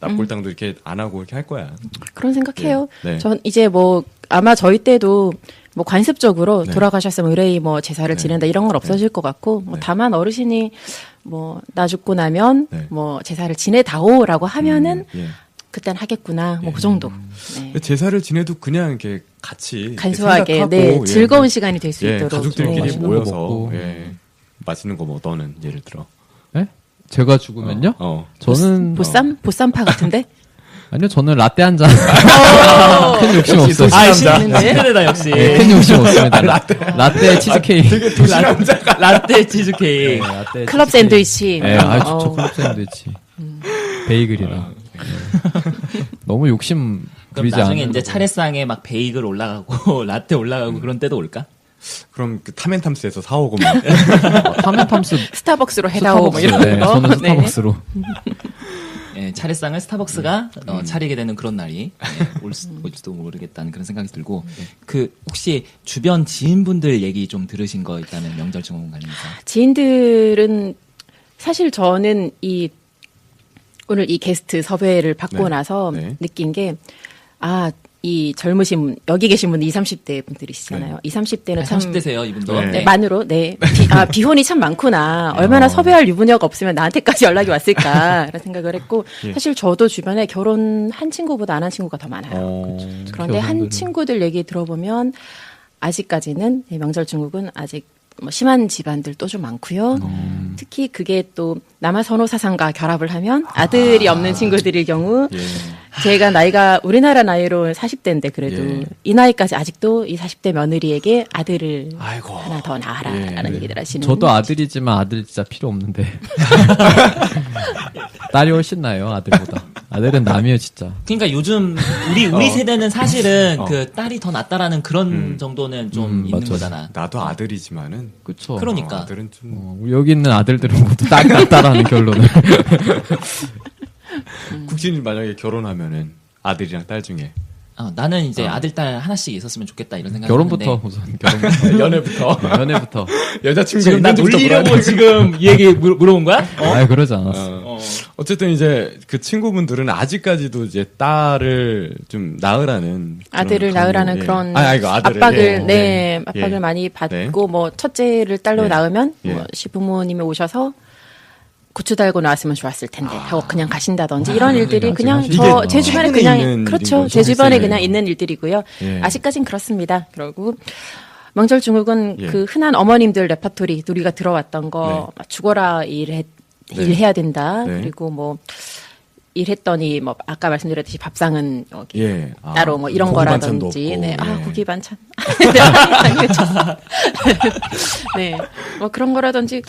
납골당도 이렇게 안 하고 이렇게 할 거야. 그런 생각해요. 네. 전 이제 뭐 아마 저희 때도 뭐 관습적으로 네. 돌아가셨으면 의뢰이 뭐 제사를 지낸다 이런 건 없어질 것 같고, 뭐 네. 다만 어르신이 뭐 나 죽고 나면 네. 뭐 제사를 지내다오라고 하면은 예. 그땐 하겠구나 뭐 그 정도. 네. 제사를 지내도 그냥 이렇게 같이 이렇게 간소하게 생각하고, 네, 예. 즐거운 시간이 될 수 예, 있도록 가족들끼리 맛있는 거 모여서 먹고. 맛있는 거 뭐 너는 예를 들어 네? 제가 죽으면요? 저는 보쌈파 같은데. 아니요, 저는 라떼 한 잔. 큰 욕심 없어요. 시크레다 역시. 큰 욕심 없습니다. 라떼 치즈케이크. 되게 도시남자가 라떼 치즈케이크. 라떼 클럽 치즈케이크. 샌드위치. 네, 좋죠. 클럽 샌드위치. 베이글이랑. 너무 욕심 그럼 부리지 나중에 않는 이제 거고. 차례상에 막 베이글 올라가고 라떼 올라가고 그런 때도 올까? 그럼 그 탐앤탐스에서 사오고 막 타멘탐스 스타벅스로 해다오 뭐 이런 네, 거. 저는 네. 스타벅스로. 예, 차례상을 스타벅스가 차리게 되는 그런 날이 올지도 모르겠다는 그런 생각이 들고, 그 혹시 주변 지인분들 얘기 좀 들으신 거 있다면 명절 증후군 관련해서. 지인들은 사실 저는 오늘 이 게스트 섭외를 받고 네. 나서 네. 느낀 게, 이 젊으신 분, 여기 계신 분 20, 30대 분들이시잖아요. 20, 30대는 참 30대세요, 이분도. 네. 네, 만으로, 네. 비혼이 참 많구나. 얼마나 섭외할 유부녀가 없으면 나한테까지 연락이 왔을까라는 생각을 했고, 예. 사실 저도 주변에 결혼한 친구보다 안 한 친구가 더 많아요. 그런데 한 여성들은. 친구들 얘기 들어보면, 아직까지는 명절 중국은 아직 뭐 심한 집안들도 좀 많고요. 특히 그게 또 남아선호 사상과 결합을 하면 아들이 없는 친구들일 경우, 예. 제가 나이가 우리나라 나이로 40대인데 그래도 예. 이 나이까지 아직도 이 40대 며느리에게 아들을 아이고. 하나 더 낳아라라는 예. 얘기를 하시는. 저도 아들이지만 아들 진짜 필요 없는데. 딸이 훨씬 나아요, 아들보다. 아들은 남이에요, 진짜. 그러니까 요즘 우리 세대는 사실은 그 딸이 더 낫다라는 그런 정도는 좀 있는 맞죠. 거잖아. 나도 아들이지만은 그쵸. 그러니까. 아들은 좀 여기 있는 아들들은 모두 딸이 낫다라는 결론을. 국진이 만약에 결혼하면은 아들이랑 딸 중에 나는 이제 아들, 딸 하나씩 있었으면 좋겠다 이런 생각을 결혼부터, 하는데 우선. 결혼부터. 연애부터 연애부터. 여자친구 지금 나 놀리려고 지금 이 얘기 물어본 거야? 아예 그러지 않았어. 어쨌든 이제 그 친구분들은 아직까지도 이제 딸을 좀 낳으라는 아들을 그런 낳으라는 예. 그런 이거 아들을, 압박을 예. 압박을 예. 많이 받고 뭐 첫째를 딸로 예. 낳으면 예. 뭐 시부모님이 오셔서 고추 달고 나왔으면 좋았을 텐데 하고 그냥 가신다든지 이런 일들이 그냥 이게 제 주변에 최근에 그냥 있는 그렇죠. 일인 제 거죠? 주변에 예. 그냥 있는 일들이고요. 예. 아직까진 그렇습니다. 그리고 명절 중국은 예. 그 흔한 어머님들 레퍼토리 우리가 들어왔던 거 죽어라 일해야 된다. 네. 그리고 뭐 일했더니 뭐 아까 말씀드렸듯이 밥상은 여기 예. 따로 뭐 이런 고기 반찬도 거라든지, 없고, 네, 예. 고기 반찬, 네, 뭐 그런 거라든지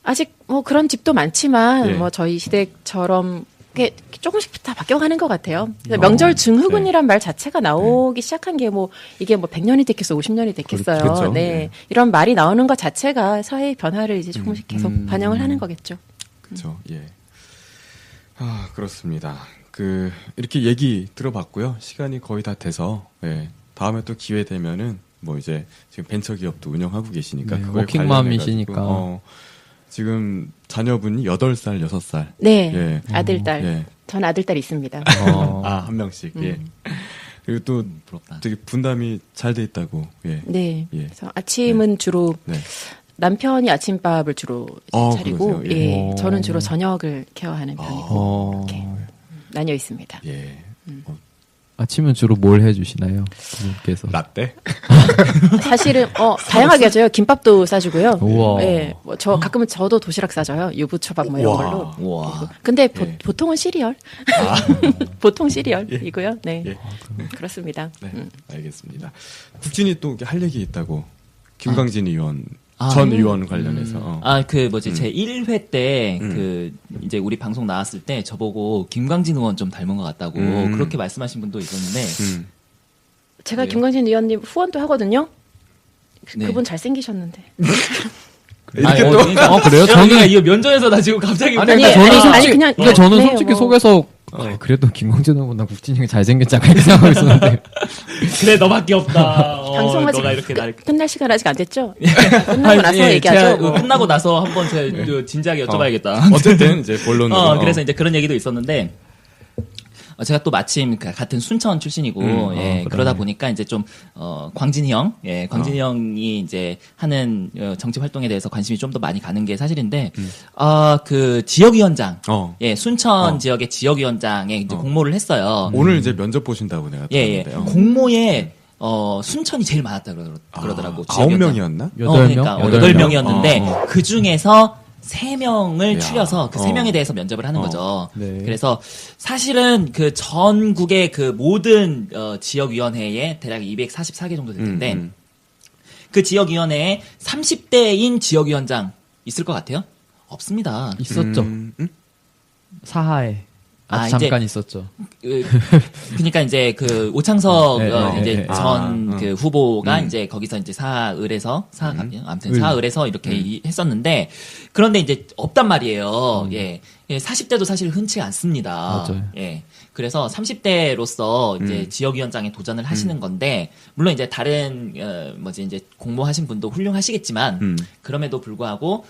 아직 뭐 그런 집도 많지만 예. 뭐 저희 시댁처럼 게 조금씩 다 바뀌어가는 것 같아요. 그래서 명절 증후군이란 말 자체가 나오기 시작한 게 뭐 이게 뭐 100년이 됐겠어, 50년이 됐겠어요. 그렇죠. 네, 예. 이런 말이 나오는 것 자체가 사회의 변화를 이제 조금씩 계속 반영을 하는 거겠죠. 그렇죠. 예. 그렇습니다. 이렇게 얘기 들어봤고요. 시간이 거의 다 돼서 다음에 또 기회 되면은 뭐 이제 지금 벤처 기업도 운영하고 계시니까 네, 그거에 워킹맘이시니까. 관련해가지고, 지금 자녀분이 8살, 6살. 네, 예. 아들, 딸. 예. 전 아들, 딸 있습니다. 한 명씩. 예. 그리고 또 부럽다. 되게 분담이 잘 돼 있다고. 예. 네. 예. 그래서 아침은 주로 네. 남편이 아침밥을 주로 이제 차리고, 그러세요? 예. 예, 저는 주로 저녁을 케어하는 편이고 이렇게 나뉘어 있습니다. 예. 아침은 주로 뭘 해주시나요? 부모께서. 라떼? 사실은 다양하게 하죠. 김밥도 싸주고요. 우와. 예, 뭐 저 가끔은 저도 도시락 싸줘요. 유부초밥 뭐 이런 우와. 걸로. 우와. 근데 예. 보통은 시리얼. 보통 시리얼이고요. 네, 예. 그렇습니다. 네. 알겠습니다. 국진이 또 할 얘기 있다고. 김광진 의원, 전 의원 관련해서. 제 1회 때, 이제 우리 방송 나왔을 때 저보고 김광진 의원 좀 닮은 것 같다고 그렇게 말씀하신 분도 있었는데, 제가 그래요? 김광진 의원님 후원도 하거든요. 네. 그분 잘생기셨는데. 이렇게 또. 그래요? 저는 이거 면전에서 나 지금 갑자기 아니, 아니, 그러니까 저는 아니, 솔직히, 아니, 그냥 근데 저는 네, 솔직히 뭐. 속에서, 그래도 김광진 의원보다 국진이 형이 잘생겼잖아, 이렇게 생각하고 있었는데. 그래 너밖에 없다. 방송 아직 너가 이렇게 나를 끝날 시간 아직 안 됐죠? 끝나고 나서 제가 얘기하죠. 뭐. 끝나고 나서 한번 제가 진지하게 여쭤봐야겠다. 어쨌든 이제 본론으로. 그래서 이제 그런 얘기도 있었는데, 제가 또 마침 같은 순천 출신이고, 그러다 보니까 이제 좀, 광진이 형, 광진이 형이 이제 하는 정치 활동에 대해서 관심이 좀 더 많이 가는 게 사실인데, 그 지역위원장, 순천 지역의 지역위원장에 이제 공모를 했어요. 오늘 이제 면접 보신다고 내가 들었는데요. 공모에, 순천이 제일 많았다 그러더라고. 9명이었나? 8명? 그러니까 8명이었는데, 그 중에서 3명을 이야. 추려서 그 3명에 대해서 면접을 하는 거죠. 네. 그래서 사실은 그 전국의 그 모든 지역위원회에 대략 244개 정도 될 텐데 그 지역위원회에 30대인 지역위원장 있을 것 같아요? 없습니다. 있었죠. 사하에. 잠깐 있었죠. 그러니까 이제 그 오창석 이제 네. 전 그 후보가 이제 거기서 이제 아무튼 사을에서 이렇게 했었는데 그런데 이제 없단 말이에요. 40대도 사실 흔치 않습니다. 맞아요. 그래서 30대로서 이제 지역위원장에 도전을 하시는 건데 물론 이제 다른 이제 공모하신 분도 훌륭하시겠지만 그럼에도 불구하고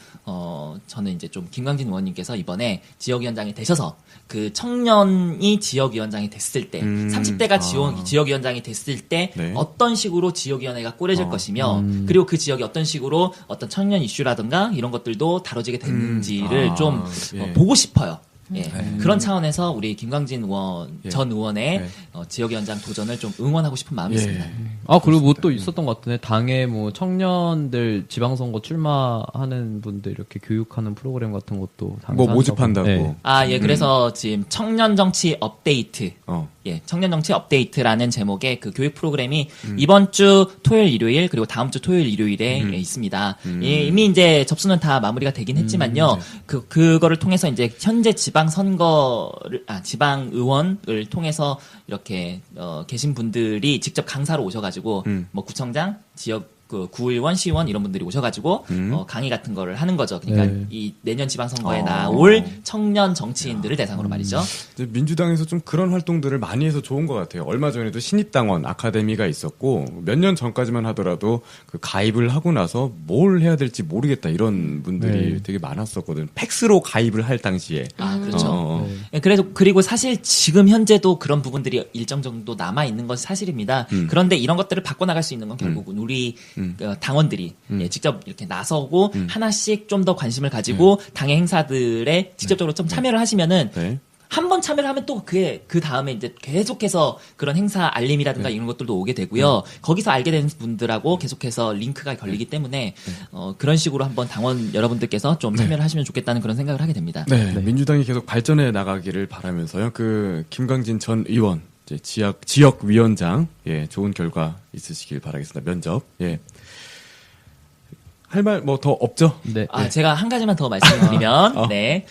저는 이제 좀 김광진 의원님께서 이번에 지역위원장이 되셔서 그 청년이 지역위원장이 됐을 때 30대가 지역위원장이 됐을 때 네. 어떤 식으로 지역위원회가 꾸려질 것이며 그리고 그 지역이 어떤 식으로 어떤 청년 이슈라든가 이런 것들도 다뤄지게 됐는지를 좀 보고 싶어요. 그런 차원에서 우리 김광진 의원 전 의원의 지역위원장 도전을 좀 응원하고 싶은 마음이 있습니다. 그리고 뭐 또 있었던 것 같은데, 당에 뭐 청년들 지방선거 출마하는 분들 이렇게 교육하는 프로그램 같은 것도 뭐 모집한다고. 네. 그래서 지금 청년 정치 업데이트. 청년 정치 업데이트라는 제목의 그 교육 프로그램이 이번 주 토요일, 일요일, 그리고 다음 주 토요일, 일요일에 이습니다. 이미 이제 접수는 다 마무리가 되긴 했지만요. 그거를 통해서 이제 현재 지방 선거를 지방 의원을 통해서 이렇게 계신 분들이 직접 강사로 오셔가지고 뭐 구청장, 지역 그 구의원, 시의원 이런 분들이 오셔가지고 강의 같은 거를 하는 거죠. 그러니까 네. 이 내년 지방선거에 나올 청년 정치인들을 대상으로 말이죠. 이제 민주당에서 좀 그런 활동들을 많이 해서 좋은 것 같아요. 얼마 전에도 신입당원 아카데미가 있었고 몇 년 전까지만 하더라도 그 가입을 하고 나서 뭘 해야 될지 모르겠다 이런 분들이 네. 되게 많았었거든. 팩스로 가입을 할 당시에. 아, 그렇죠. 네. 그리고 사실 지금 현재도 그런 부분들이 일정 정도 남아 있는 건 사실입니다. 그런데 이런 것들을 바꿔나갈 수 있는 건 결국은 우리 당원들이 직접 이렇게 나서고 하나씩 좀 더 관심을 가지고 당의 행사들에 직접적으로 좀 참여를 하시면은 네. 한 번 참여를 하면 또 그 다음에 이제 계속해서 그런 행사 알림이라든가 이런 것들도 오게 되고요. 거기서 알게 된 분들하고 계속해서 링크가 걸리기 때문에 그런 식으로 한번 당원 여러분들께서 좀 참여를 하시면 좋겠다는 그런 생각을 하게 됩니다. 네, 민주당이 계속 발전해 나가기를 바라면서요. 그 김광진 전 의원 이제 지역 위원장 예, 좋은 결과 있으시길 바라겠습니다. 면접. 예. 할 말 뭐 더 없죠? 네. 제가 한 가지만 더 말씀드리면, 네.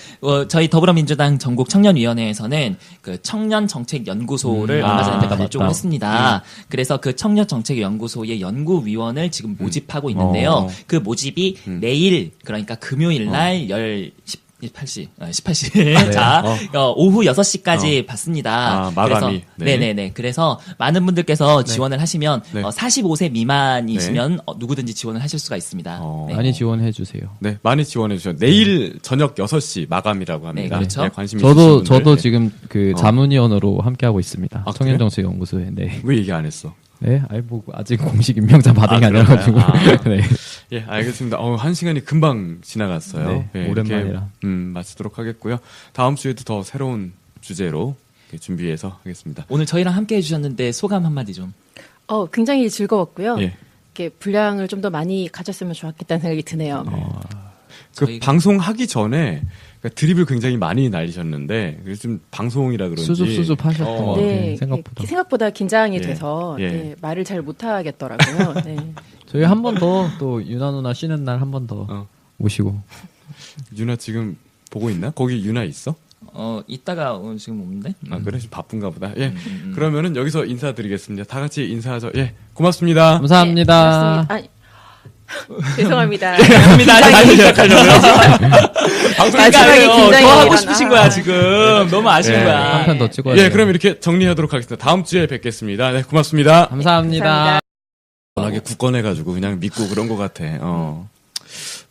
저희 더불어민주당 전국 청년위원회에서는 그 청년정책연구소를 얼마 전에 제가 발족을 맞다. 했습니다. 그래서 그 청년정책연구소의 연구위원을 지금 모집하고 있는데요. 그 모집이 내일, 그러니까 금요일 날 18시. 자, 오후 6시까지 받습니다. 마감이. 그래서, 네네네. 그래서 많은 분들께서 지원을 하시면, 네. 45세 미만이시면 누구든지 지원을 하실 수가 있습니다. 네. 많이 지원해 주세요. 네, 많이 지원해 주셔요. 내일 저녁 6시 마감이라고 합니다. 네, 그렇죠. 예, 관심 있으신 분들. 저도 지금 그 자문위원으로 함께 하고 있습니다. 아, 청년정책연구소에. 네. 왜 얘기 안 했어? 네, 아직 공식 임명장 받은 게 아니라가지고. 그런가요? 네. 예, 알겠습니다. 1시간이 금방 지나갔어요. 네, 예, 오랜만이라. 이렇게, 마치도록 하겠고요. 다음 주에도 더 새로운 주제로 이렇게 준비해서 하겠습니다. 오늘 저희랑 함께 해주셨는데 소감 한마디 좀. 굉장히 즐거웠고요. 예. 이렇게 분량을 좀 더 많이 가졌으면 좋았겠다는 생각이 드네요. 그 저희가- 방송하기 전에 그러니까 드립을 굉장히 많이 날리셨는데 그래서 좀 방송이라 그런지 수줍수줍 하셨던 것 같아요. 네, 생각보다. 긴장이 예, 돼서 예. 네, 말을 잘 못하겠더라고요. 네. 저희 한 번 더 또 유나 누나 쉬는 날 한 번 더 오시고. 유나 지금 보고 있나? 거기 유나 있어? 이따가 지금 없는데? 아, 그래? 좀 바쁜가 보다. 예. 그러면은 여기서 인사드리겠습니다. 다 같이 인사하죠. 예. 고맙습니다. 감사합니다. 네, 죄송합니다. 감사합니다. 다시 시작하려고요. 마지막에 긴장이 더 하고 일어나. 싶으신 거야, 지금. 너무 아쉬운 예. 거야. 한 편 더 찍어야 예, 돼요. 그럼 이렇게 정리하도록 하겠습니다. 다음 주에 뵙겠습니다. 네, 고맙습니다. 감사합니다. 감사합니다. 워낙에 굳건해가지고 그냥 믿고 그런 것 같아.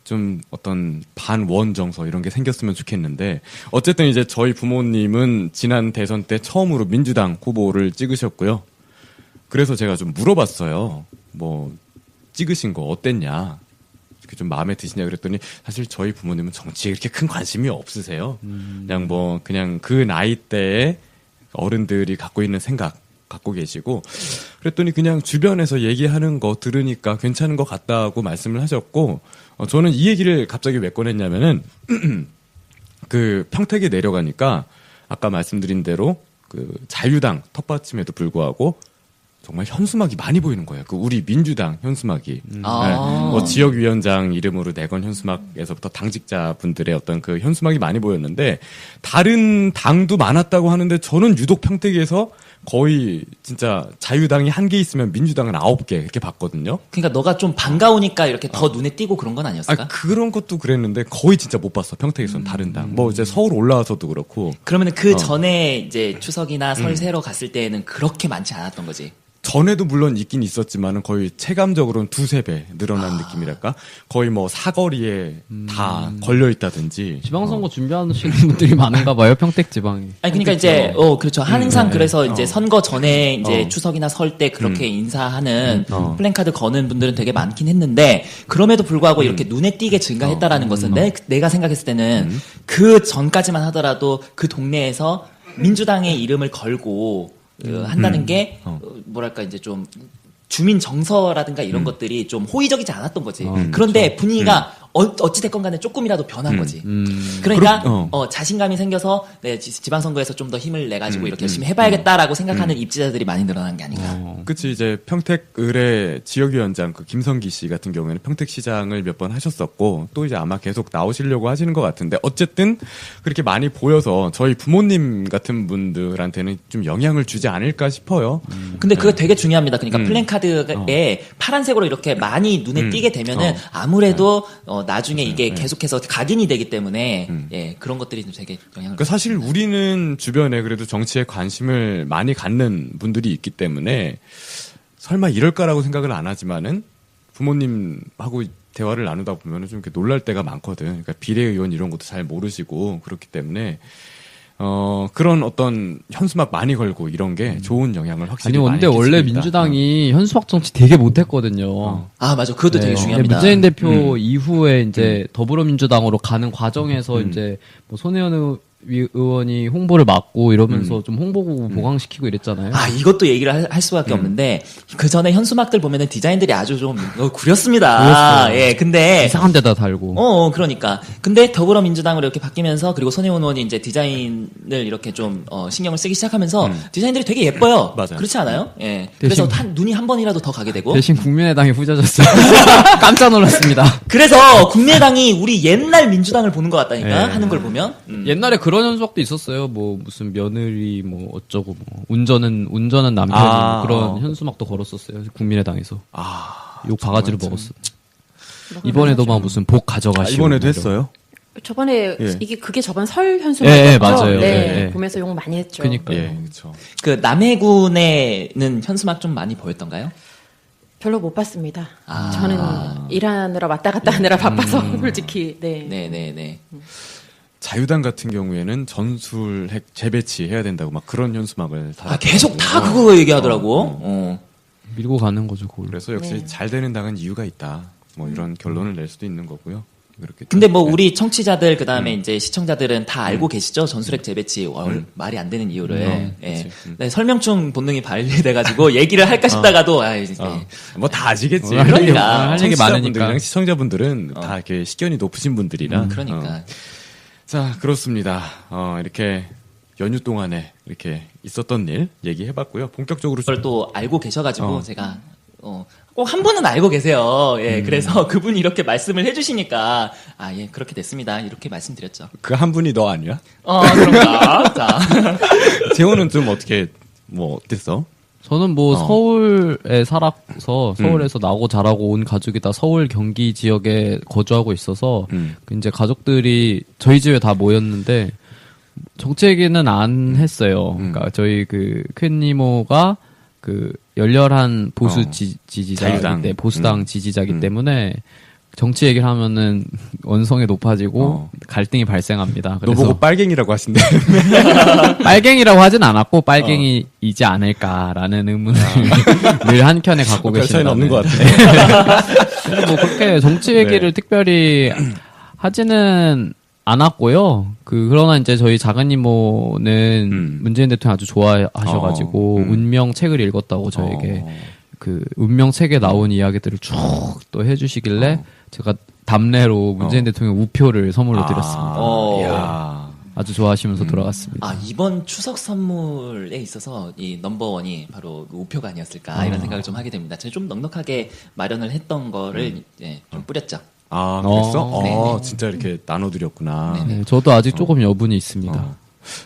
좀 어떤 반원 정서 이런 게 생겼으면 좋겠는데 어쨌든 이제 저희 부모님은 지난 대선 때 처음으로 민주당 후보를 찍으셨고요. 그래서 제가 좀 물어봤어요. 뭐 찍으신 거 어땠냐? 이렇게 좀 마음에 드시냐 그랬더니 사실 저희 부모님은 정치에 그렇게 큰 관심이 없으세요. 그냥 그 나이 때에 어른들이 갖고 있는 생각 갖고 계시고 그랬더니 그냥 주변에서 얘기하는 거 들으니까 괜찮은 것 같다고 말씀을 하셨고 저는 이 얘기를 갑자기 왜 꺼냈냐면은 그 평택에 내려가니까 아까 말씀드린 대로 그 자유당 텃밭임에도 불구하고 정말 현수막이 많이 보이는 거예요. 그 우리 민주당 현수막이. 뭐 지역위원장 이름으로 내건 현수막에서부터 당직자분들의 어떤 그 현수막이 많이 보였는데 다른 당도 많았다고 하는데 저는 유독 평택에서 거의 진짜 자유당이 1개 있으면 민주당은 9개 이렇게 봤거든요. 그러니까 너가 좀 반가우니까 이렇게 더 눈에 띄고 그런 건 아니었을까? 그런 것도 그랬는데 거의 진짜 못 봤어. 평택에서는 다른 당. 뭐 이제 서울 올라와서도 그렇고. 그러면 그 전에 이제 추석이나 설 세러 갔을 때에는 그렇게 많지 않았던 거지. 전에도 물론 있긴 있었지만은 거의 체감적으로는 2-3배 늘어난 느낌이랄까? 거의 뭐 사거리에 다 걸려 있다든지. 지방선거 준비하시는 분들이 많은가 봐요, 평택 지방이. 아니 그러니까 이제 그렇죠. 항상 그래서 이제 선거 전에 이제 추석이나 설 때 그렇게 인사하는 플랜카드 거는 분들은 되게 많긴 했는데 그럼에도 불구하고 이렇게 눈에 띄게 증가했다라는 것은 내가 생각했을 때는 그 전까지만 하더라도 그 동네에서 민주당의 이름을 걸고 한다는 게 뭐랄까 이제 좀 주민 정서라든가 이런 것들이 좀 호의적이지 않았던 거지. 그런데 분위기가 어찌됐건 간에 조금이라도 변한 거지. 그러니까 그렇- 자신감이 생겨서 네, 지방선거에서 좀 더 힘을 내가지고 이렇게 열심히 해봐야겠다라고 생각하는 입지자들이 많이 늘어난 게 아닌가. 그치, 이제 평택 의뢰 지역위원장 그 김성기 씨 같은 경우에는 평택시장을 몇 번 하셨었고, 또 이제 아마 계속 나오시려고 하시는 것 같은데, 어쨌든 그렇게 많이 보여서 저희 부모님 같은 분들한테는 좀 영향을 주지 않을까 싶어요. 근데 그거 되게 중요합니다. 그러니까 플랜카드에 파란색으로 이렇게 많이 눈에 띄게 되면은 아무래도 나중에 이게 계속해서 각인이 되기 때문에 예, 그런 것들이 좀 되게 영향을. 그 사실 우리는 주변에 그래도 정치에 관심을 많이 갖는 분들이 있기 때문에 설마 이럴까라고 생각을 안 하지만은 부모님하고 대화를 나누다 보면은 좀 이렇게 놀랄 때가 많거든. 그러니까 비례의원 이런 것도 잘 모르시고 그렇기 때문에 그런 어떤 현수막 많이 걸고 이런 게 좋은 영향을 확실히 아니, 많이 근데 원래 끼칩니다. 민주당이 현수막 정치 되게 못했거든요. 아 맞아, 그것도 되게 네, 중요합니다. 문재인 대표 이후에 이제 더불어민주당으로 가는 과정에서 이제 뭐 손혜원 의원이 홍보를 맡고 이러면서 좀 홍보국 보강시키고 이랬잖아요. 아, 이것도 얘기를 할 수밖에 없는데, 그 전에 현수막들 보면은 디자인들이 아주 좀 구렸습니다. 구렸어요. 예, 근데. 이상한 데다 달고. 그러니까. 근데 더불어민주당으로 이렇게 바뀌면서, 그리고 손혜원 의원이 이제 디자인을 이렇게 좀, 신경을 쓰기 시작하면서, 디자인들이 되게 예뻐요. 맞아요. 그렇지 않아요? 예. 그래서 눈이 한 번이라도 더 가게 되고. 대신 국민의당이 후져졌어요. 깜짝 놀랐습니다. 그래서 국민의당이 우리 옛날 민주당을 보는 것 같다니까, 네. 하는 걸 보면. 옛날에 그런 현수막도 있었어요. 뭐 무슨 며느리 뭐 어쩌고 뭐 운전은 남편이 아, 뭐 그런 현수막도 걸었었어요. 국민의당에서. 욕 바가지를 정말 먹었어. 이번에도 막 무슨 복 가져가시고. 이번에도 뭐 했어요? 저번에 예. 그게 저번 설 현수막이었죠. 예, 예, 맞아요. 네, 예, 예. 보면서 욕 많이 했죠. 그러니까. 예, 그렇죠. 그 남해군에는 현수막 좀 많이 보였던가요? 별로 못 봤습니다. 아. 저는 일하느라 왔다 갔다 하느라 바빠서 솔직히 네. 네네네. 자유당 같은 경우에는 전술핵 재배치해야 된다고 막 그런 현수막을 아, 계속 다 그거 얘기하더라고. 밀고 가는 거죠, 그걸. 그래서 역시 네. 잘 되는 당은 이유가 있다. 뭐 이런 결론을 낼 수도 있는 거고요. 그렇게 근데 뭐 우리 청취자들 그다음에 이제 시청자들은 다 알고 계시죠? 전술핵 재배치 말이 안 되는 이유를. 예. 네, 설명충 본능이 발휘돼가지고 얘기를 할까 싶다가도 이제 뭐 다 아시겠지. 그러니까. 할 얘기 많으니까. 청취자분들이랑 시청자분들은 다 이렇게 식견이 높으신 분들이라. 그러니까. 자, 그렇습니다. 이렇게 연휴 동안에 이렇게 있었던 일 얘기해봤고요. 본격적으로 그걸 또 알고 계셔가지고 제가 꼭 한 분은 알고 계세요. 예, 그래서 그분이 이렇게 말씀을 해주시니까 예, 그렇게 됐습니다. 이렇게 말씀드렸죠. 그 한 분이 너 아니야? 그런가? 자, 재호는 좀 어떻게 뭐 어땠어? 저는 뭐 서울에 살아서 서울에서 나고 자라고 온 가족이 다 서울 경기 지역에 거주하고 있어서 그 이제 가족들이 저희 집에 다 모였는데 정치 얘기는 안 했어요. 그러니까 저희 그 큰 이모가 그 열렬한 보수 지지자이기 자유당. 때문에 보수당 지지자이기 때문에 정치 얘기를 하면은 원성이 높아지고 갈등이 발생합니다. 너 그래서 보고 빨갱이라고 하신대. 빨갱이라고 하진 않았고 빨갱이이지 않을까라는 의문을 늘 한켠에 갖고 별 차이는 계신다는. 없는 것 같아. 근데 뭐 그렇게 정치 얘기를 특별히 하지는 않았고요. 그러나 이제 저희 작은 이모는 문재인 대통령 아주 좋아하셔가지고 운명 책을 읽었다고 저에게 그 운명 책에 나온 이야기들을 쭉 또 해주시길래 제가 답례로 문재인 대통령 우표를 선물로 드렸습니다. 이야. 아주 좋아하시면서 돌아갔습니다. 이번 추석 선물에 있어서 이 넘버원이 바로 그 우표가 아니었을까 이런 생각을 좀 하게 됩니다. 제가 좀 넉넉하게 마련을 했던 거를 좀 뿌렸죠. 아, 그랬어? 네네. 진짜 이렇게 나눠드렸구나. 네, 저도 아직 조금 여분이 있습니다.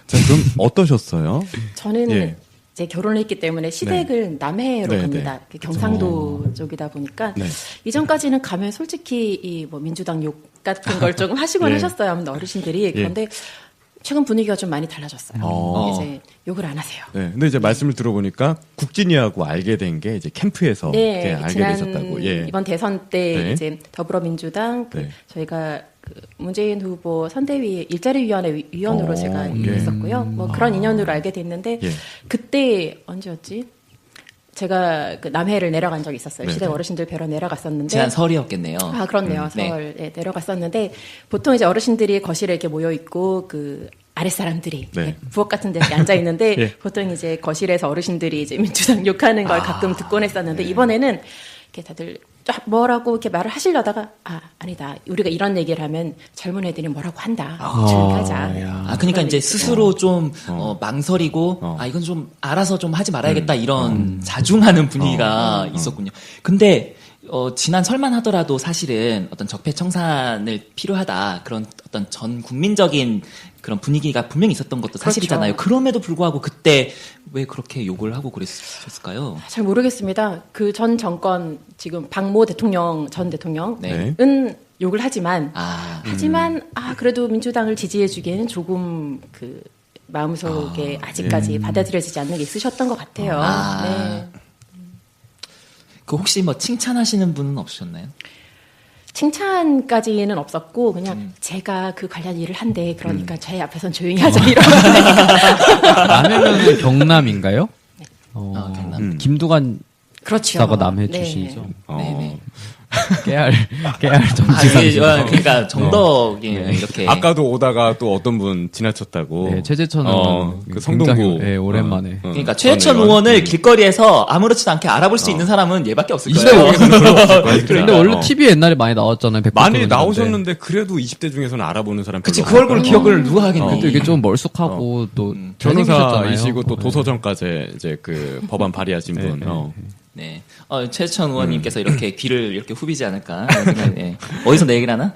자, 그럼 어떠셨어요? 저는 예. 이제 결혼을 했기 때문에 시댁을 남해로 네, 갑니다. 그 경상도 쪽이다 보니까 네. 이전까지는 가면 솔직히 이 뭐 민주당 욕 같은 걸 조금 하시곤 예. 하셨어요. 아무튼 어르신들이. 그런데 최근 분위기가 좀 많이 달라졌어요. 이제 욕을 안 하세요. 네. 근데 이제 말씀을 들어보니까 국진이하고 알게 된 게 이제 캠프에서 이렇게 알게 지난 되셨다고. 예. 이번 대선 때 네. 이제 더불어민주당 네. 저희가 그 문재인 후보 선대위 일자리위원회 위원으로 제가 일을 했었고요. 뭐 그런 인연으로 알게 됐는데 예. 그때 언제였지? 제가 그 남해를 내려간 적이 있었어요. 네, 시댁 네. 어르신들 뵈러 내려갔었는데. 지난 설이었겠네요. 그렇네요. 네. 서울에 내려갔었는데 보통 이제 어르신들이 거실에 이렇게 모여 있고 그 아랫사람들이 네. 부엌 같은 데 이렇게 앉아 있는데 예. 보통 이제 거실에서 어르신들이 이제 민주당 욕하는 걸 가끔 듣곤 했었는데 이번에는 이렇게 다들 또 뭐라고 이렇게 말을 하시려다가 아니다. 우리가 이런 얘기를 하면 젊은 애들이 뭐라고 한다. 조용히 하자. 그러니까 이제 스스로 좀 망설이고 이건 좀 알아서 좀 하지 말아야겠다 이런 자중하는 분위기가 있었군요. 근데 지난 설만 하더라도 사실은 어떤 적폐청산을 필요하다 그런 어떤 전 국민적인 그런 분위기가 분명히 있었던 것도 사실이잖아요. 그렇죠. 그럼에도 불구하고 그때 왜 그렇게 욕을 하고 그랬을까요? 잘 모르겠습니다. 그 전 정권 지금 박모 대통령 전 대통령은 네. 욕을 하지만 그래도 민주당을 지지해주기에는 조금 그 마음속에 아직까지 받아들여지지 않는 게 있으셨던 것 같아요. 네. 그 혹시 뭐 칭찬하시는 분은 없으셨나요? 칭찬까지는 없었고 그냥 제가 그 관련 일을 한데 그러니까 제 앞에선 조용히 하자 이런. 남해면은 경남인가요? 네. 경남. 김두관 그렇죠. 사가 남해 네. 출신이죠. 네네. 깨알 전 지사죠. 그러니까 정덕이 이렇게 아까도 오다가 또 어떤 분 지나쳤다고. 네, 최재천 의원 그 성동구. 네, 오랜만에. 그러니까 최혜천 전 의원. 의원을 길거리에서 아무렇지도 않게 알아볼 수 있는 사람은 얘밖에 없을 거예요. 근데 원래 TV에 옛날에 많이 나왔잖아요. 많이 백범 나오셨는데 그래도 20대 중에서는 알아보는 사람 그치, 별로 그 얼굴 없어요. 기억을 누가 하겠니? 또 이게 좀 멀쑥하고 또 변호사이시고 또 네. 도서정까지 이제 그 법안 발의하신 분. 네. 최혜천 의원님께서 이렇게 귀를 이렇게 후비지 않을까. 생각이, 어디서 내 얘기를 하나?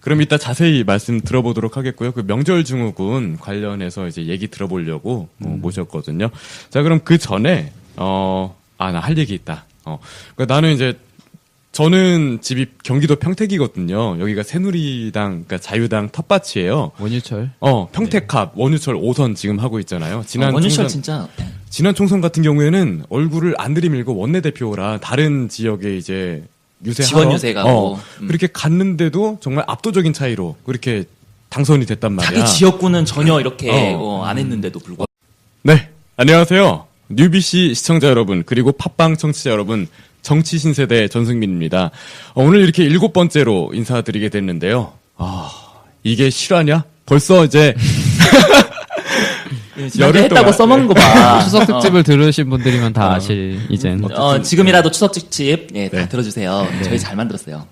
그럼 이따 자세히 말씀 들어보도록 하겠고요. 그 명절 증후군 관련해서 이제 얘기 들어보려고 모셨거든요. 자, 그럼 그 전에 나 할 얘기 있다. 그러니까 나는 이제 저는 집이 경기도 평택이거든요. 여기가 새누리당, 그러니까 자유당 텃밭이에요. 원유철. 평택갑 원유철 5선 지금 하고 있잖아요. 원유철 총선- 진짜. 지난 총선 같은 경우에는 얼굴을 안 들이밀고 원내대표라 다른 지역에 이제 유세하러 지원 유세가고. 그렇게 갔는데도 정말 압도적인 차이로 그렇게 당선이 됐단 말이야. 자기 지역구는 전혀 이렇게 안 했는데도 불구하고. 네, 안녕하세요. 뉴비씨 시청자 여러분 그리고 팟빵 청취자 여러분 정치 신세대 전승민입니다. 오늘 이렇게 7번째로 인사드리게 됐는데요. 이게 실화냐? 벌써 이제 열흘 했다고 동안, 써먹는 거 봐. 추석 특집을 들으신 분들이면 다 아실 이젠. 지금이라도 추석 특집 다 네. 들어주세요. 저희 잘 만들었어요.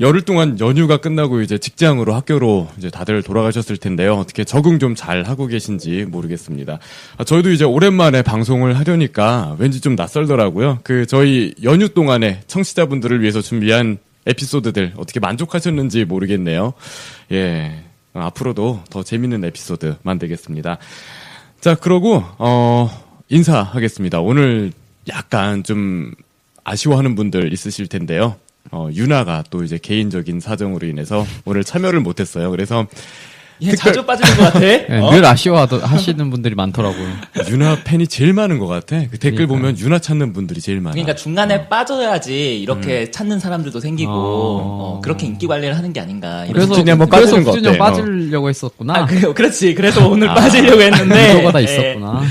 열흘 동안 연휴가 끝나고 이제 직장으로 학교로 이제 다들 돌아가셨을 텐데요. 어떻게 적응 좀 잘 하고 계신지 모르겠습니다. 저희도 이제 오랜만에 방송을 하려니까 왠지 좀 낯설더라고요. 저희 연휴 동안에 청취자분들을 위해서 준비한 에피소드들 어떻게 만족하셨는지 모르겠네요. 예. 앞으로도 더 재밌는 에피소드 만들겠습니다. 자, 그러고 인사하겠습니다. 오늘 약간 좀 아쉬워하는 분들 있으실 텐데요. 유나가 또 이제 개인적인 사정으로 인해서 오늘 참여를 못했어요. 그래서 얘 자주 빠지는 것 같아. 네, 늘 아쉬워하시는 분들이 많더라고요. 유나 팬이 제일 많은 것 같아. 그 댓글 보면 유나 찾는 분들이 제일 많아. 그러니까 중간에 빠져야지 이렇게 찾는 사람들도 생기고 그렇게 인기 관리를 하는 게 아닌가. 그래서 국진이 한번 빠지는 거 국진이 어때? 빠지려고 했었구나. 그래요. 그렇지. 그래서 오늘 빠지려고 했는데 의도가 다 있었구나.